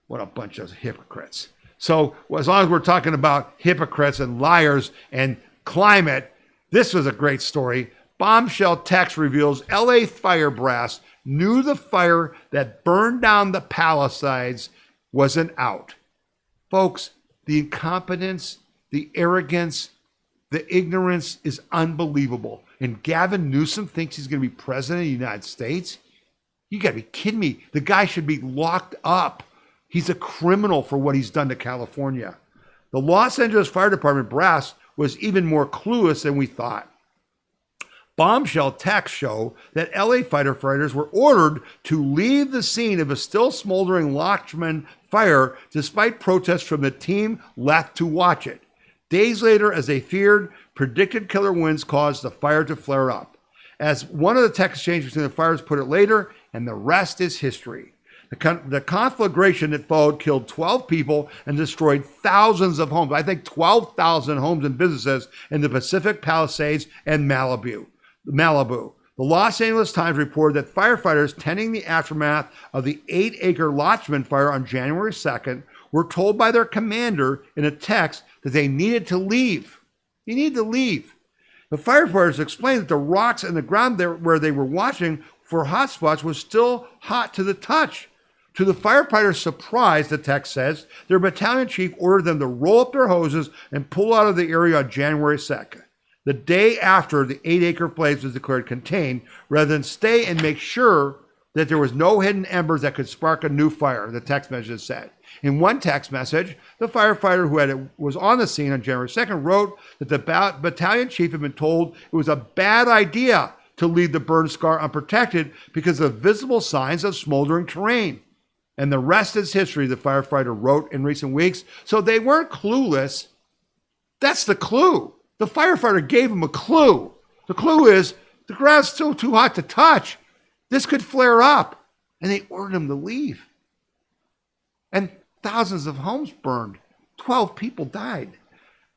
What a bunch of hypocrites. So as long as we're talking about hypocrites and liars and climate, this was a great story. Bombshell text reveals LA fire brass knew the fire that burned down the Palisades wasn't out. Folks, the incompetence, the arrogance, the ignorance is unbelievable. And Gavin Newsom thinks he's going to be president of the United States? You got to be kidding me. The guy should be locked up. He's a criminal for what he's done to California. The Los Angeles Fire Department brass was even more clueless than we thought. Bombshell texts show that LA firefighters were ordered to leave the scene of a still smoldering Lochman fire despite protests from the team left to watch it. Days later, as they feared, predicted killer winds caused the fire to flare up. As one of the text exchanges between the fires put it later, and the rest is history. The conflagration that followed killed 12 people and destroyed thousands of homes. I think 12,000 homes and businesses in the Pacific Palisades and Malibu. The Los Angeles Times reported that firefighters tending the aftermath of the 8-acre Lochman fire on January 2nd were told by their commander in a text that they needed to leave. You need to leave. The firefighters explained that the rocks in the ground there where they were watching for hotspots was still hot to the touch. To the firefighters' surprise, the text says, their battalion chief ordered them to roll up their hoses and pull out of the area on January 2nd, the day after the 8-acre blaze was declared contained, rather than stay and make sure that there was no hidden embers that could spark a new fire, the text message said. In one text message, the firefighter who was on the scene on January 2nd wrote that the battalion chief had been told it was a bad idea to leave the burn scar unprotected because of visible signs of smoldering terrain. And the rest is history, the firefighter wrote in recent weeks. So they weren't clueless. That's the clue. The firefighter gave him a clue. The clue is the ground's still too hot to touch. This could flare up. And they ordered him to leave. And thousands of homes burned. 12 people died.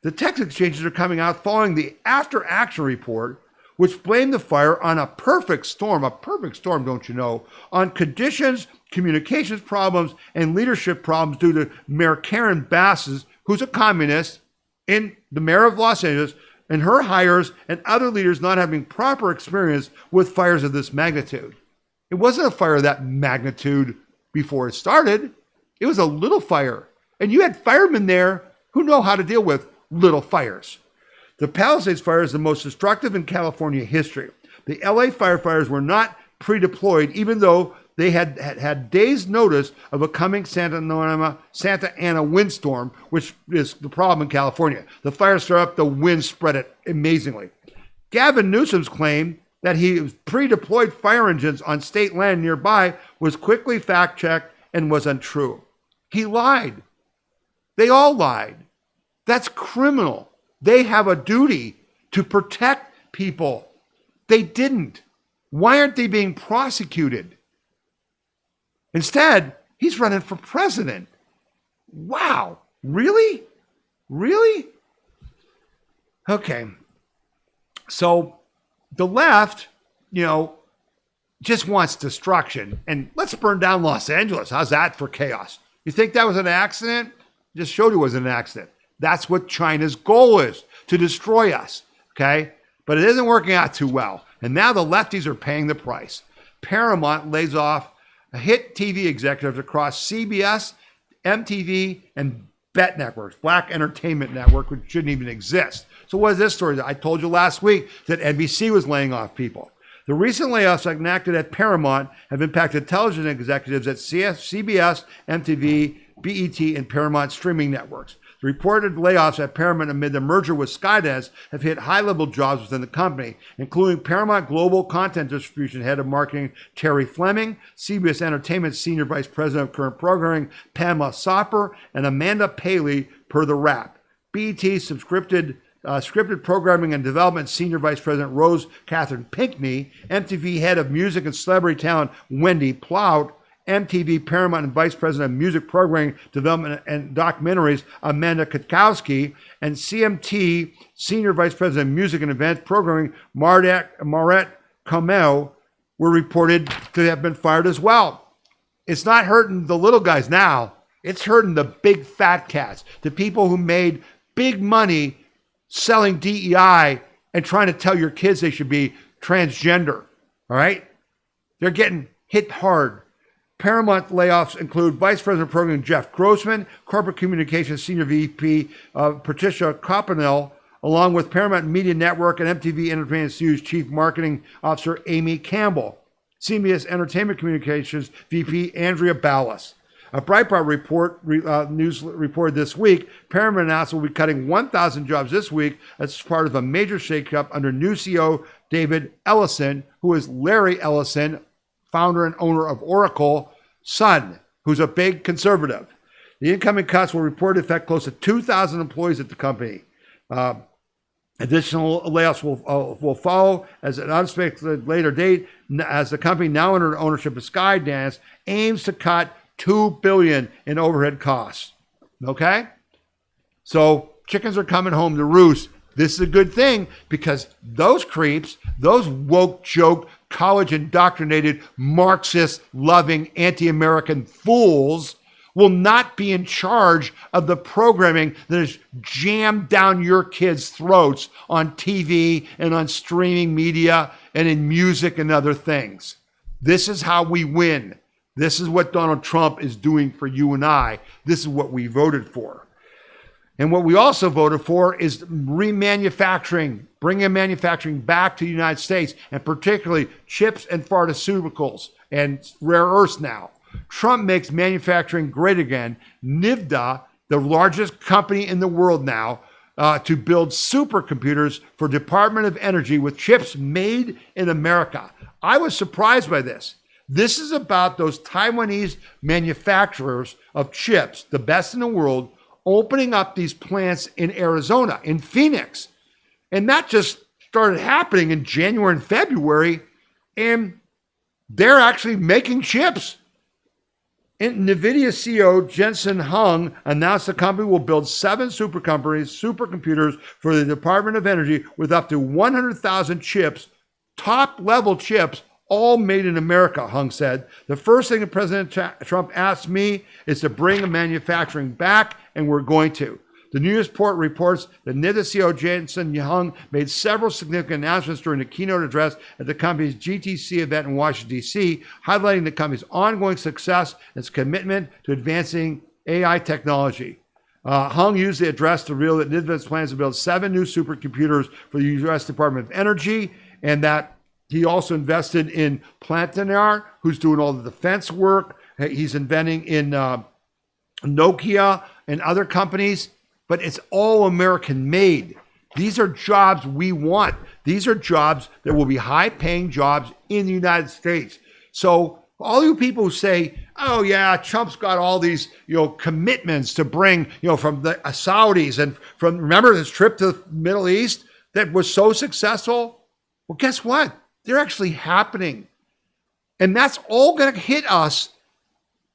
The text exchanges are coming out following the after-action report, which blamed the fire on a perfect storm, don't you know, on conditions, communications problems, and leadership problems due to Mayor Karen Bass, who's a communist, in the mayor of Los Angeles, and her hires and other leaders not having proper experience with fires of this magnitude. It wasn't a fire of that magnitude before it started. It was a little fire. And you had firemen there who know how to deal with little fires. The Palisades fire is the most destructive in California history. The LA firefighters were not pre-deployed, even though they had days' notice of a coming Santa Ana windstorm, which is the problem in California. The fire started up, the wind spread it amazingly. Gavin Newsom's claim that he was pre-deployed fire engines on state land nearby was quickly fact-checked and was untrue. He lied. They all lied. That's criminal. They have a duty to protect people. They didn't. Why aren't they being prosecuted? Instead, he's running for president. Wow. Really? Really? Okay. So the left, just wants destruction. And let's burn down Los Angeles. How's that for chaos? You think that was an accident? Just showed you it was an accident. That's what China's goal is, to destroy us, okay? But it isn't working out too well. And now the lefties are paying the price. Paramount lays off hit TV executives across CBS, MTV, and BECK networks, Black Entertainment Network, which shouldn't even exist. So what is this story? I told you last week that NBC was laying off people. The recent layoffs enacted at Paramount have impacted television executives at CBS, MTV, BET, and Paramount streaming networks. The reported layoffs at Paramount amid the merger with Skydance have hit high-level jobs within the company, including Paramount Global Content Distribution Head of Marketing Terry Fleming, CBS Entertainment Senior Vice President of Current Programming Pamela Soper, and Amanda Paley, per The Wrap. BET scripted Programming and Development Senior Vice President Rose Catherine Pinkney, MTV Head of Music and Celebrity Talent Wendy Plout, MTV Paramount and Vice President of Music Programming, Development and Documentaries, Amanda Katkowski, and CMT Senior Vice President of Music and Events Programming, Maret Kamel, were reported to have been fired as well. It's not hurting the little guys now. It's hurting the big fat cats, the people who made big money selling DEI and trying to tell your kids they should be transgender, all right? They're getting hit hard. Paramount layoffs include Vice President of Programming Jeff Grossman, Corporate Communications Senior VP Patricia Coppinell, along with Paramount Media Network and MTV Entertainment Studios Chief Marketing Officer Amy Campbell, CBS Entertainment Communications VP Andrea Ballas. A Breitbart news report this week, Paramount announced we'll be cutting 1,000 jobs this week as part of a major shakeup under new CEO David Ellison, who is Larry Ellison, founder and owner of Oracle, son, who's a big conservative. The incoming cuts will report to affect close to 2,000 employees at the company. Additional layoffs will follow as an unexpected later date, as the company, now under ownership of Skydance, aims to cut $2 billion in overhead costs. Okay? So chickens are coming home to roost. This is a good thing because those creeps, those woke joke, college indoctrinated, Marxist loving, anti-American fools will not be in charge of the programming that is jammed down your kids' throats on TV and on streaming media and in music and other things. This is how we win. This is what Donald Trump is doing for you and I. This is what we voted for. And what we also voted for is remanufacturing, bringing manufacturing back to the United States, and particularly chips and pharmaceuticals and rare earths now. Trump makes manufacturing great again. NVIDIA, the largest company in the world now, to build supercomputers for Department of Energy with chips made in America. I was surprised by this. This is about those Taiwanese manufacturers of chips, the best in the world, opening up these plants in Arizona, in Phoenix. And that just started happening in January and February, and they're actually making chips. And NVIDIA CEO Jensen Huang announced the company will build 7 supercomputers for the Department of Energy with up to 100,000 chips, top-level chips, all made in America, Huang said. The first thing that President Trump asked me is to bring manufacturing back, and we're going to. The News Report reports that NVIDIA CEO Jensen Huang made several significant announcements during the keynote address at the company's GTC event in Washington, D.C., highlighting the company's ongoing success and its commitment to advancing AI technology. Huang used the address to reveal that NVIDIA's plans to build 7 new supercomputers for the U.S. Department of Energy, and that he also invested in Plantanar, who's doing all the defense work. He's investing in Nokia and other companies. But it's all American made. These are jobs we want. These are jobs that will be high paying jobs in the United States. So all you people who say, oh yeah, Trump's got all these, commitments to bring, from the Saudis and from, remember his trip to the Middle East that was so successful? Well, guess what? They're actually happening. And that's all going to hit us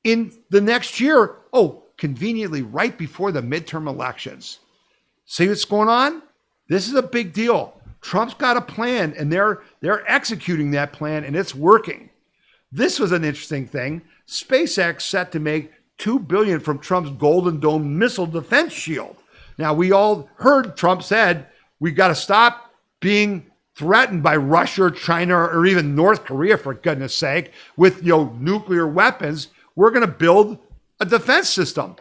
in the next year. Oh, conveniently right before the midterm elections. See what's going on? This is a big deal. Trump's got a plan, and they're executing that plan, and it's working. This was an interesting thing. SpaceX set to make $2 billion from Trump's Golden Dome missile defense shield. Now, we all heard Trump said we got to stop being threatened by Russia or China or even North Korea, for goodness sake, with nuclear weapons. We're going to build a defense system.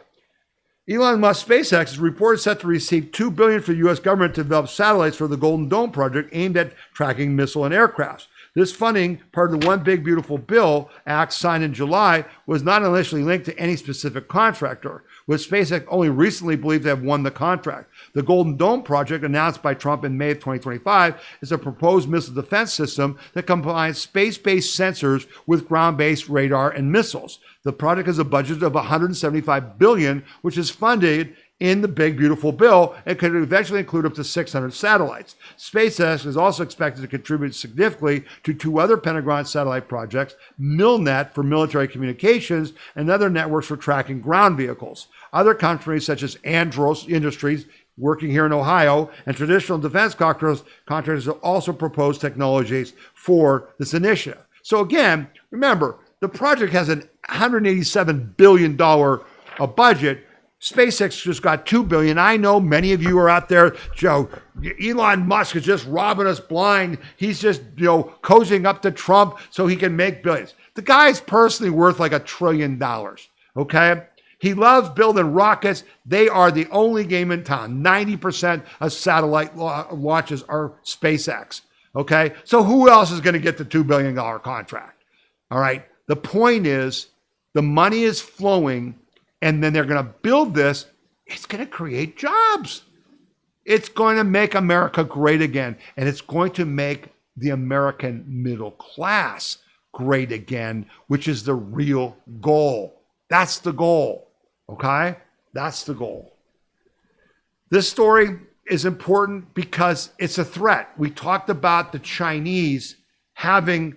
Elon Musk SpaceX is reported set to receive $2 billion from the U.S. government to develop satellites for the Golden Dome project aimed at tracking missile and aircrafts. This funding, part of the One Big Beautiful Bill Act signed in July, was not initially linked to any specific contractor, with SpaceX only recently believed to have won the contract. The Golden Dome project, announced by Trump in May of 2025, is a proposed missile defense system that combines space-based sensors with ground-based radar and missiles. The project has a budget of $175 billion, which is funded in the Big Beautiful Bill and could eventually include up to 600 satellites. SpaceX is also expected to contribute significantly to 2 other Pentagon satellite projects, MilNet for military communications and other networks for tracking ground vehicles. Other companies such as Andros Industries, working here in Ohio, and traditional defense contractors have also proposed technologies for this initiative. So again, remember, the project has an $187 billion budget. SpaceX just got $2 billion. I know many of you are out there, Joe, Elon Musk is just robbing us blind. He's just, cozying up to Trump so he can make billions. The guy's personally worth like $1 trillion, okay? He loves building rockets. They are the only game in town. 90% of satellite launches are SpaceX, okay? So who else is going to get the $2 billion contract? All right, the point is, The money is flowing, and then they're going to build this. It's going to create jobs. It's going to make America great again, and it's going to make the American middle class great again, which is the real goal. That's the goal, okay? That's the goal. This story is important because it's a threat. We talked about the Chinese having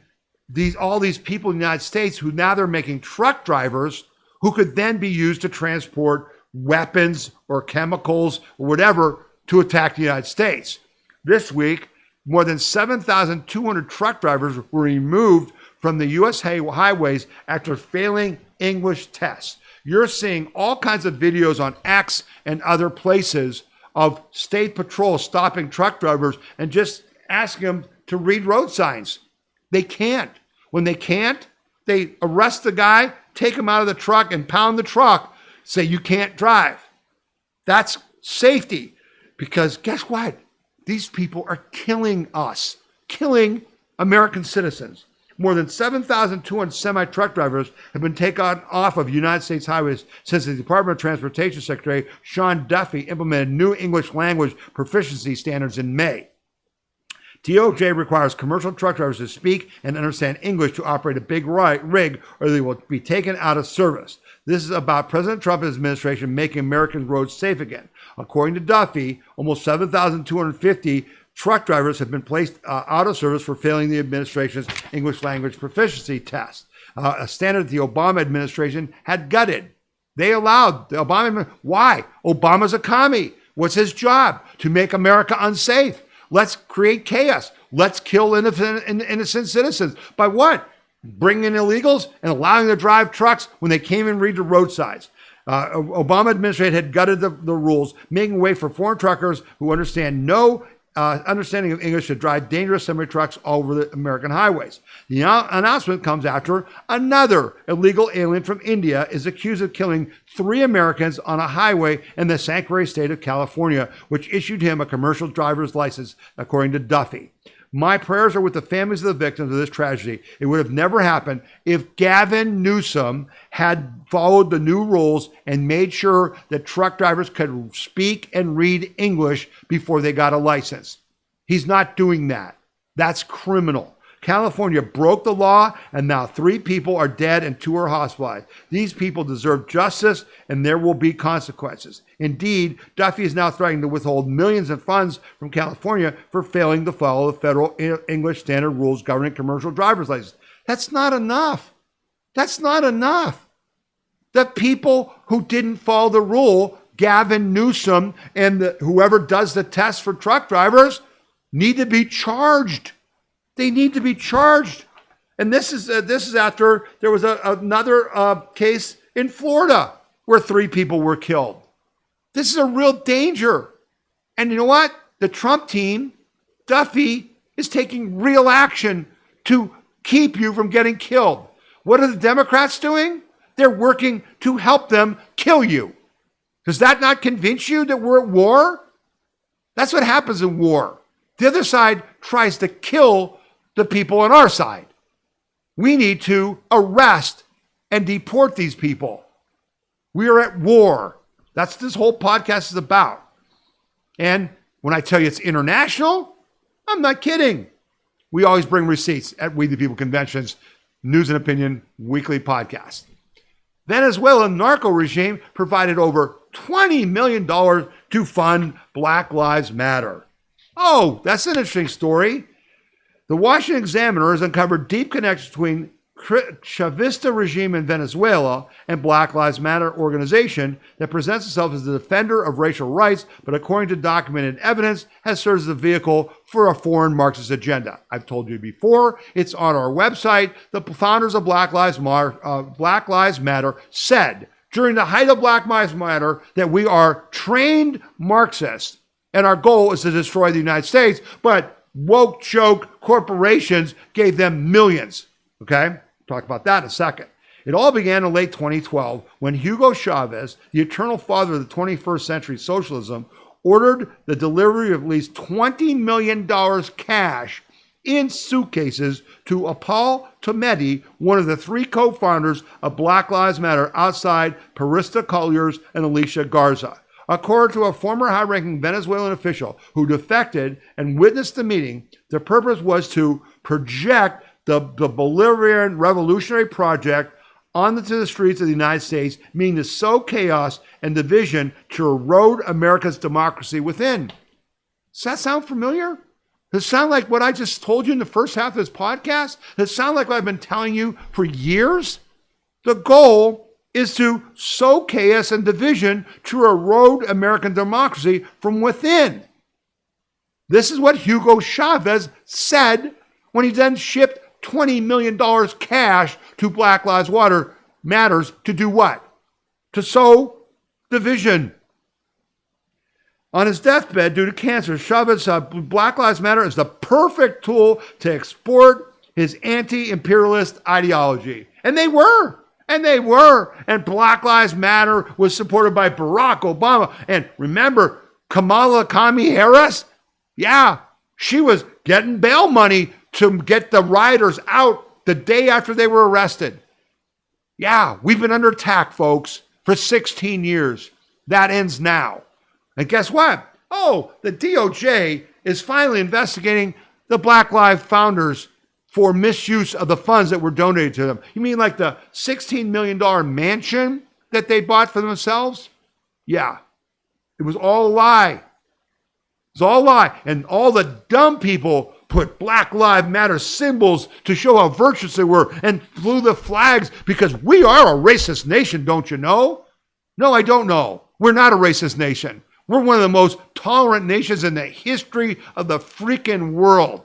all these people in the United States who now they're making truck drivers who could then be used to transport weapons or chemicals or whatever to attack the United States. This week, more than 7,200 truck drivers were removed from the U.S. highways after failing English tests. You're seeing all kinds of videos on X and other places of state patrol stopping truck drivers and just asking them to read road signs. They can't. When they can't, they arrest the guy, take him out of the truck and pound the truck, say you can't drive. That's safety. Because guess what? These people are killing us, killing American citizens. More than 7,200 semi-truck drivers have been taken off of United States highways since the Department of Transportation Secretary Sean Duffy implemented new English language proficiency standards in May. DOJ requires commercial truck drivers to speak and understand English to operate a big rig, or they will be taken out of service. This is about President Trump and his administration making American roads safe again. According to Duffy, almost 7,250 truck drivers have been placed out of service for failing the administration's English language proficiency test, a standard the Obama administration had gutted. They allowed the Obama. Why? Obama's a commie. What's his job? To make America unsafe. Let's create chaos. Let's kill innocent citizens. By what? Bringing in illegals and allowing them to drive trucks when they can't even read the road signs. Obama administration had gutted the rules, making way for foreign truckers who understand no understanding of English to drive dangerous semi-trucks all over the American highways. The announcement comes after another illegal alien from India is accused of killing 3 Americans on a highway in the sanctuary state of California, which issued him a commercial driver's license, according to Duffy. My prayers are with the families of the victims of this tragedy. It would have never happened if Gavin Newsome had followed the new rules and made sure that truck drivers could speak and read English before they got a license. He's not doing that. That's criminal. California broke the law, and now 3 people are dead and 2 are hospitalized. These people deserve justice, and there will be consequences. Indeed, Duffy is now threatening to withhold millions of funds from California for failing to follow the federal English standard rules governing commercial driver's licenses. That's not enough. That's not enough. The people who didn't follow the rule, Gavin Newsome and whoever does the test for truck drivers, need to be charged. They need to be charged. And this is after there was another case in Florida where 3 people were killed. This is a real danger. And you know what? The Trump team, Duffy, is taking real action to keep you from getting killed. What are the Democrats doing? They're working to help them kill you. Does that not convince you that we're at war? That's what happens in war. The other side tries to kill the people on our side. We need to arrest and deport these people. We are at war. That's what this whole podcast is about. And when I tell you it's international, I'm not kidding. We always bring receipts at We the People Convention's News and Opinion weekly podcast. Venezuela narco regime provided over $20 million to fund Black Lives Matter. Oh, that's an interesting story. The Washington Examiner has uncovered deep connections between Chavista regime in Venezuela and Black Lives Matter organization that presents itself as the defender of racial rights, but according to documented evidence, has served as a vehicle for a foreign Marxist agenda. I've told you before, it's on our website. The founders of Black Lives Matter said during the height of Black Lives Matter that we are trained Marxists and our goal is to destroy the United States, but woke choke corporations gave them millions. Okay? Talk about that in a second. It all began in late 2012 when Hugo Chaves, the eternal father of the 21st century socialism, ordered the delivery of at least $20 million cash in suitcases to Paul Tometi, one of the 3 co-founders of Black Lives Matter, outside Parista Colliers and Alicia Garza. According to a former high-ranking Venezuelan official who defected and witnessed the meeting, the purpose was to project the Bolivarian Revolutionary Project onto the streets of the United States, meaning to sow chaos and division to erode America's democracy within. Does that sound familiar? Does it sound like what I just told you in the first half of this podcast? Does it sound like what I've been telling you for years? The goal is to sow chaos and division to erode American democracy from within. This is what Hugo Chaves said when he then shipped $20 million cash to Black Lives Matters to do what? To sow division. On his deathbed due to cancer, Chaves said Black Lives Matter is the perfect tool to export his anti-imperialist ideology. And they were. And they were. And Black Lives Matter was supported by Barack Obama. And remember, Kamala Harris? Yeah, she was getting bail money to get the rioters out the day after they were arrested. Yeah, we've been under attack, folks, for 16 years. That ends now. And guess what? Oh, the DOJ is finally investigating the Black Lives founders for misuse of the funds that were donated to them. You mean like the $16 million mansion that they bought for themselves? Yeah, it was all a lie. It was all a lie. And all the dumb people put Black Lives Matter symbols to show how virtuous they were and flew the flags because we are a racist nation, don't you know? No, I don't know. We're not a racist nation. We're one of the most tolerant nations in the history of the freaking world.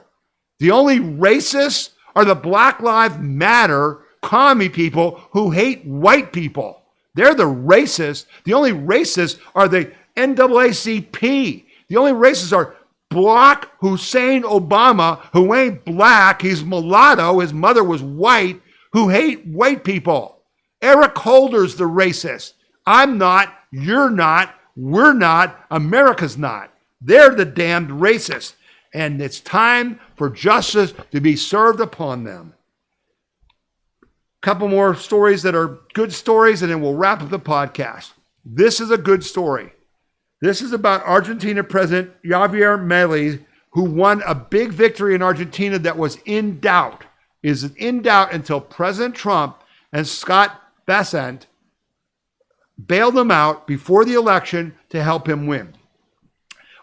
The only racists are the Black Lives Matter commie people who hate white people. They're the racists. The only racists are the NAACP. The only racists are Barack Hussein Obama, who ain't black. He's mulatto. His mother was white, who hate white people. Eric Holder's the racist. I'm not. You're not. We're not. America's not. They're the damned racists. And it's time for justice to be served upon them. A couple more stories that are good stories, and then we'll wrap up the podcast. This is a good story. This is about Argentina President Javier Milei, who won a big victory in Argentina that was in doubt. Is in doubt until President Trump and Scott Bessent bailed him out before the election to help him win.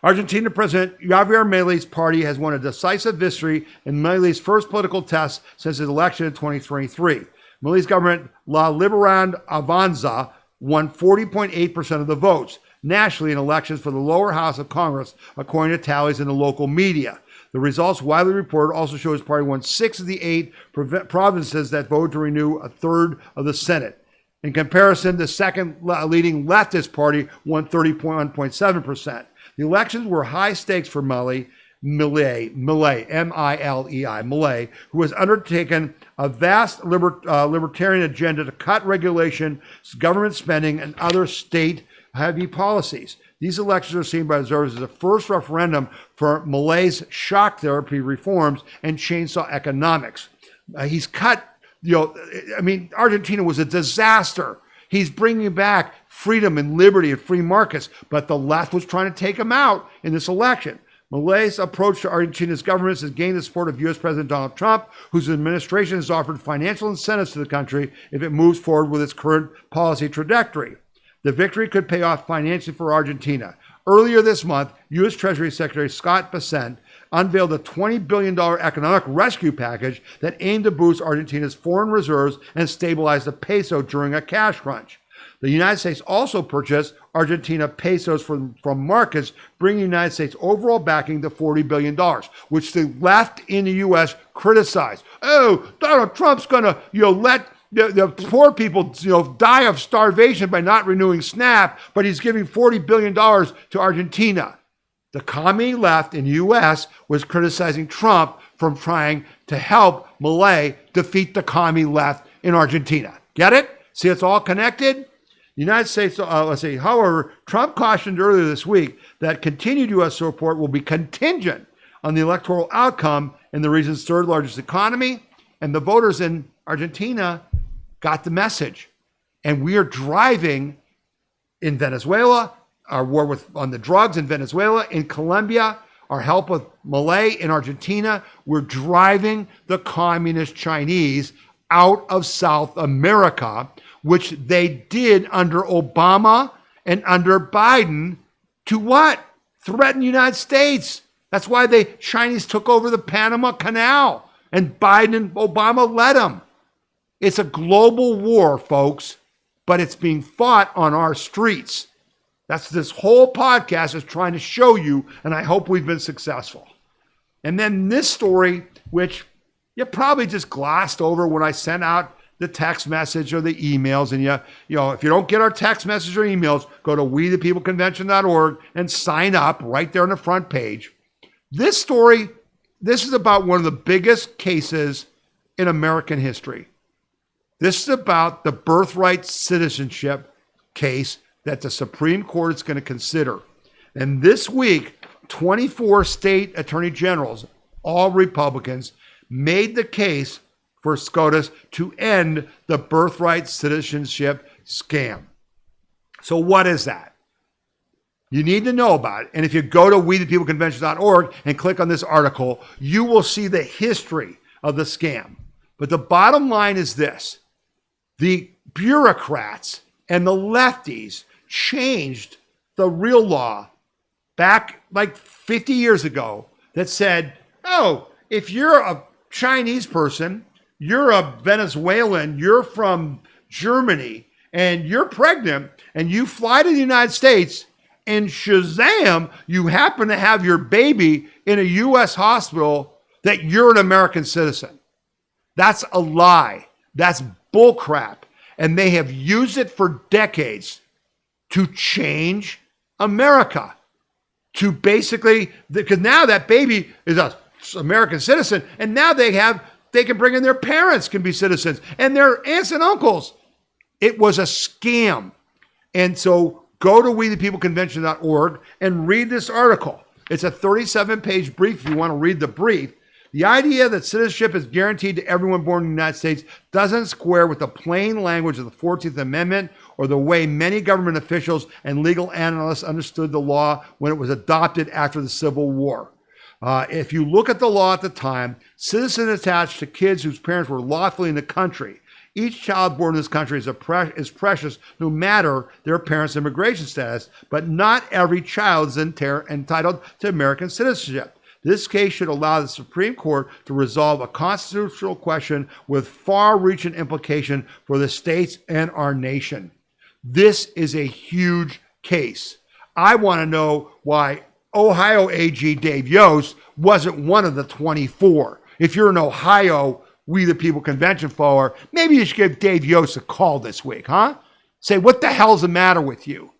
Argentina President Javier Milei's party has won a decisive victory in Milei's first political test since his election in 2023. Milei's government, La Libertad Avanza, won 40.8% of the votes nationally in elections for the lower house of Congress, according to tallies in the local media. The results, widely reported, also show his party won 6 of the 8 provinces that voted to renew a third of the Senate. In comparison, the second leading leftist party won 30.1.7%. The elections were high stakes for Milei, M-I-L-E-I, Milei, who has undertaken a vast libertarian agenda to cut regulation, government spending, and other state-heavy policies. These elections are seen by observers as the first referendum for Milei's shock therapy reforms and chainsaw economics. He's cut, Argentina was a disaster. He's bringing back freedom and liberty and free markets, but the left was trying to take him out in this election. Milei's approach to Argentina's government has gained the support of U.S. President Donald Trump, whose administration has offered financial incentives to the country if it moves forward with its current policy trajectory. The victory could pay off financially for Argentina. Earlier this month, U.S. Treasury Secretary Scott Bessent unveiled a $20 billion economic rescue package that aimed to boost Argentina's foreign reserves and stabilize the peso during a cash crunch. The United States also purchased Argentina pesos from markets, bringing the United States overall backing to $40 billion, which the left in the U.S. criticized. Oh, Donald Trump's going to let the poor people die of starvation by not renewing SNAP, but he's giving $40 billion to Argentina. The commie left in the U.S. was criticizing Trump from trying to help Milei defeat the commie left in Argentina. Get it? See, it's all connected? The United States, however, Trump cautioned earlier this week that continued U.S. support will be contingent on the electoral outcome in the region's third largest economy, and the voters in Argentina got the message. And we are driving in Venezuela, our war on the drugs in Venezuela, in Colombia, our help with Milei in Argentina. We're driving the communist Chinese out of South America, which they did under Obama and under Biden to what? Threaten the United States. That's why the Chinese took over the Panama Canal, and Biden and Obama led them. It's a global war, folks, but it's being fought on our streets. That's this whole podcast is trying to show you, and I hope we've been successful. And then this story, which you probably just glossed over when I sent out the text message or the emails. And you know, if you don't get our text message or emails, go to wethepeopleconvention.org and sign up right there on the front page. This story, this is about one of the biggest cases in American history. This is about the birthright citizenship case that the Supreme Court is going to consider. And this week, 24 state attorney generals, all Republicans, made the case for SCOTUS to end the birthright citizenship scam. So what is that? You need to know about it. And if you go to wethepeopleconvention.org and click on this article, you will see the history of the scam. But the bottom line is this. The bureaucrats and the lefties changed the real law back like 50 years ago that said, oh, if you're a Chinese person, you're a Venezuelan, you're from Germany, and you're pregnant, and you fly to the United States, and shazam, you happen to have your baby in a U.S. hospital, that you're an American citizen. That's a lie. That's bullcrap. And they have used it for decades to change America. To basically, because now that baby is an American citizen, and now they can bring in their parents can be citizens, and their aunts and uncles. It was a scam. And so go to wethepeopleconvention.org and read this article. It's a 37-page brief if you want to read the brief. The idea that citizenship is guaranteed to everyone born in the United States doesn't square with the plain language of the 14th Amendment or the way many government officials and legal analysts understood the law when it was adopted after the Civil War. If you look at the law at the time, citizens attached to kids whose parents were lawfully in the country. Each child born in this country is precious no matter their parents' immigration status, but not every child is entitled to American citizenship. This case should allow the Supreme Court to resolve a constitutional question with far-reaching implication for the states and our nation. This is a huge case. I want to know why Ohio AG Dave Yost wasn't one of the 24. If you're in Ohio, We the People Convention follower, maybe you should give Dave Yost a call this week, huh? Say, what the hell's the matter with you?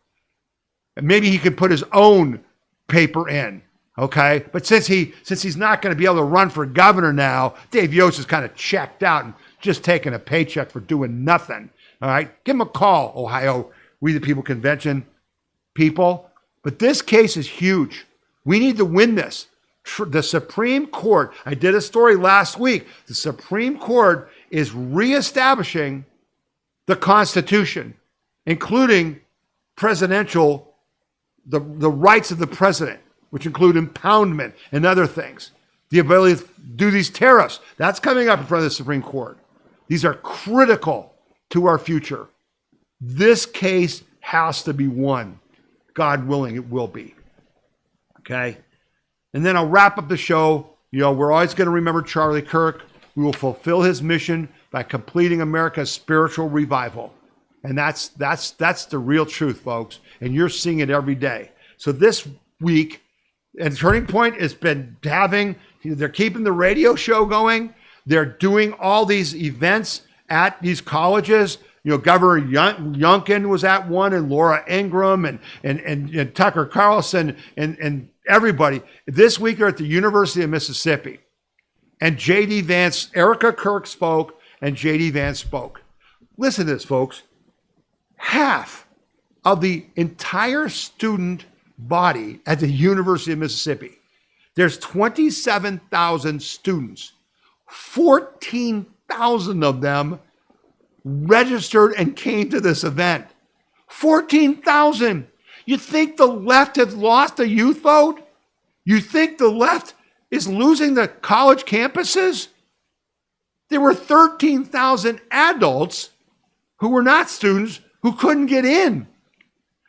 And maybe he could put his own paper in, okay? But since he's not going to be able to run for governor now, Dave Yost is kind of checked out and just taking a paycheck for doing nothing, all right? Give him a call, Ohio We the People Convention people. But this case is huge. We need to win this. The Supreme Court, I did a story last week. The Supreme Court is reestablishing the Constitution, including the rights of the president, which include impoundment and other things. The ability to do these tariffs. That's coming up in front of the Supreme Court. These are critical to our future. This case has to be won. God willing, it will be. Okay? And then I'll wrap up the show. You know, we're always going to remember Charlie Kirk. We will fulfill his mission by completing America's spiritual revival. And that's the real truth, folks. And you're seeing it every day. So this week, and Turning Point has been they're keeping the radio show going. They're doing all these events at these colleges. You know, Governor Youngkin was at one, and Laura Ingraham and Tucker Carlson and everybody. This week they're at the University of Mississippi. And J.D. Vance, Erica Kirk spoke, and J.D. Vance spoke. Listen to this, folks. Half of the entire student body at the University of Mississippi, There's 27,000 students. 14,000 of them registered and came to this event. 14,000. You think the left has lost a youth vote? You think the left is losing the college campuses? There were 13,000 adults who were not students who couldn't get in.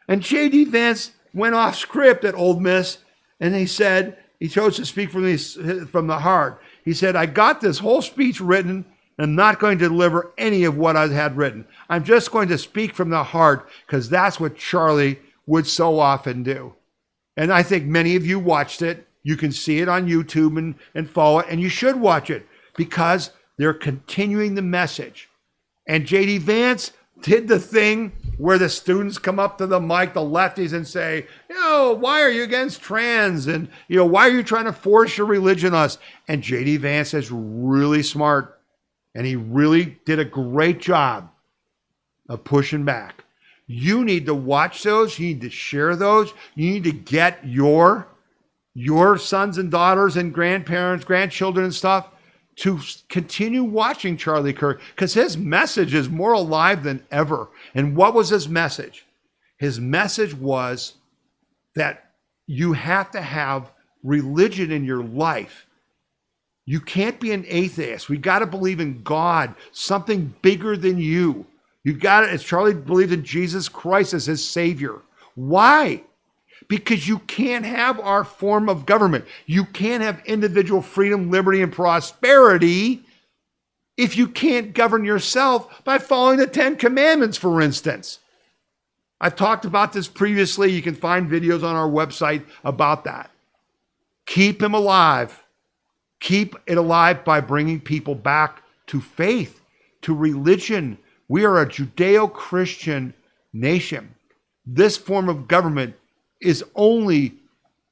And J.D. Vance went off script at Ole Miss, and he said, he chose to speak from the heart. He said, I got this whole speech written, and I'm not going to deliver any of what I had written. I'm just going to speak from the heart, because that's what Charlie would so often do. And I think many of you watched it. You can see it on YouTube and follow it, and you should watch it, because they're continuing the message. And J.D. Vance did the thing where the students come up to the mic, the lefties, and say, why are you against trans? And, why are you trying to force your religion on us? And J.D. Vance is really smart. And he really did a great job of pushing back. You need to watch those. You need to share those. You need to get your sons and daughters and grandparents, grandchildren and stuff to continue watching Charlie Kirk, because his message is more alive than ever. And what was his message? His message was that you have to have religion in your life. You can't be an atheist. We got to believe in God, something bigger than you. You got to, as Charlie believed in Jesus Christ as his savior. Why? Because you can't have our form of government. You can't have individual freedom, liberty, and prosperity if you can't govern yourself by following the 10 Commandments, for instance. I've talked about this previously. You can find videos on our website about that. Keep him alive. Keep it alive by bringing people back to faith, to religion. We are a Judeo-Christian nation. This form of government is only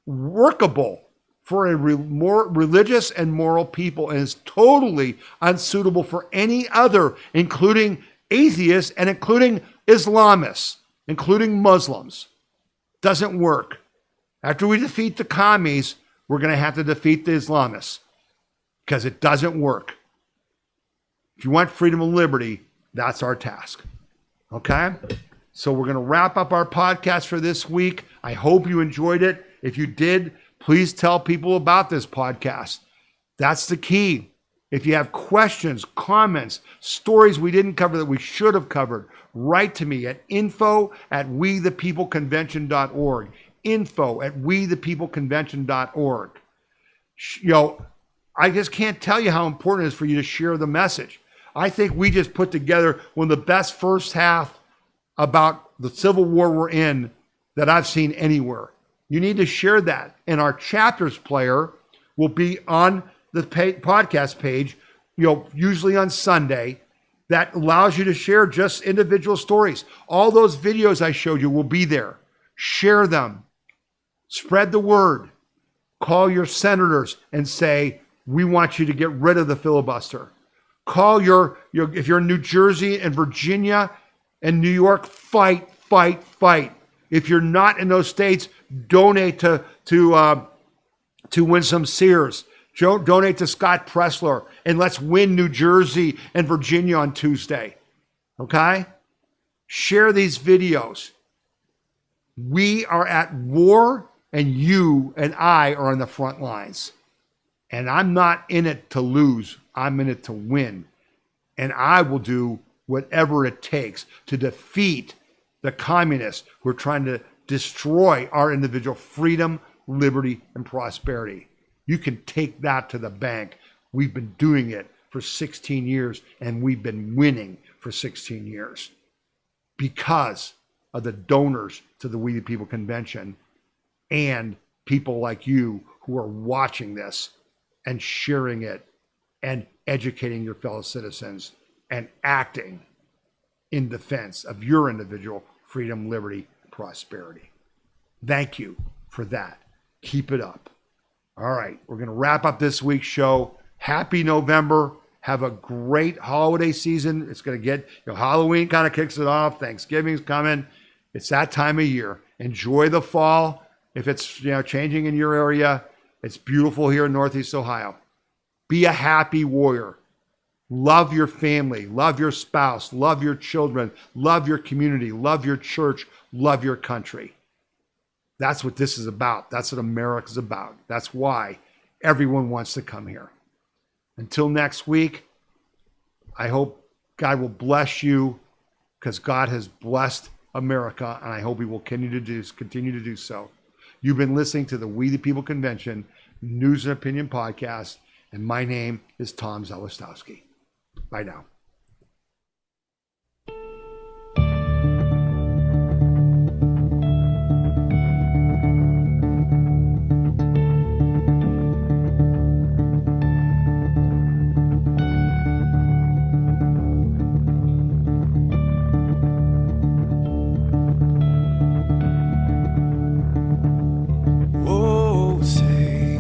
workable for a more religious and moral people, and is totally unsuitable for any other, including atheists and including Islamists, including Muslims. Doesn't work. After we defeat the commies, we're going to have to defeat the Islamists, because it doesn't work. If you want freedom and liberty, that's our task. Okay? So we're going to wrap up our podcast for this week. I hope you enjoyed it. If you did, please tell people about this podcast. That's the key. If you have questions, comments, stories we didn't cover that we should have covered, write to me at info@wethepeopleconvention.org. info@wethepeopleconvention.org. I just can't tell you how important it is for you to share the message. I think we just put together one of the best first half about the Civil War we're in that I've seen anywhere. You need to share that. And our chapters player will be on the podcast page, usually on Sunday, that allows you to share just individual stories. All those videos I showed you will be there. Share them. Spread the word. Call your senators and say, we want you to get rid of the filibuster. Call if you're in New Jersey and Virginia and New York, fight, fight, fight. If you're not in those states, donate to Winsome Sears. Donate to Scott Pressler, and let's win New Jersey and Virginia on Tuesday. Okay? Share these videos. We are at war, and you and I are on the front lines. And I'm not in it to lose. I'm in it to win. And I will do whatever it takes to defeat the communists who are trying to destroy our individual freedom, liberty, and prosperity. You can take that to the bank. We've been doing it for 16 years, and we've been winning for 16 years because of the donors to the We the People Convention and people like you who are watching this and sharing it and educating your fellow citizens and acting in defense of your individual freedom, liberty, and prosperity. Thank you for that. Keep it up. All right, we're going to wrap up this week's show. Happy November. Have a great holiday season. It's going to get, Halloween kind of kicks it off. Thanksgiving's coming. It's that time of year. Enjoy the fall. If it's, changing in your area, It's beautiful here in Northeast Ohio. Be a happy warrior. Love your family, love your spouse, love your children, love your community, love your church, love your country. That's what this is about. That's what America's about. That's why everyone wants to come here. Until next week, I hope God will bless you because God has blessed America, and I hope he will continue to do so. You've been listening to the We the People Convention News and Opinion Podcast, and my name is Tom Zelistowski. Bye now. Oh, say,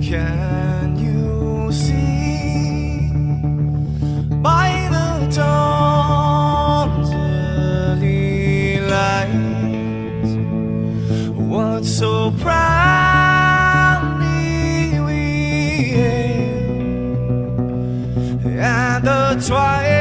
can you see by the dawn's early light what so proudly we hailed at the twilight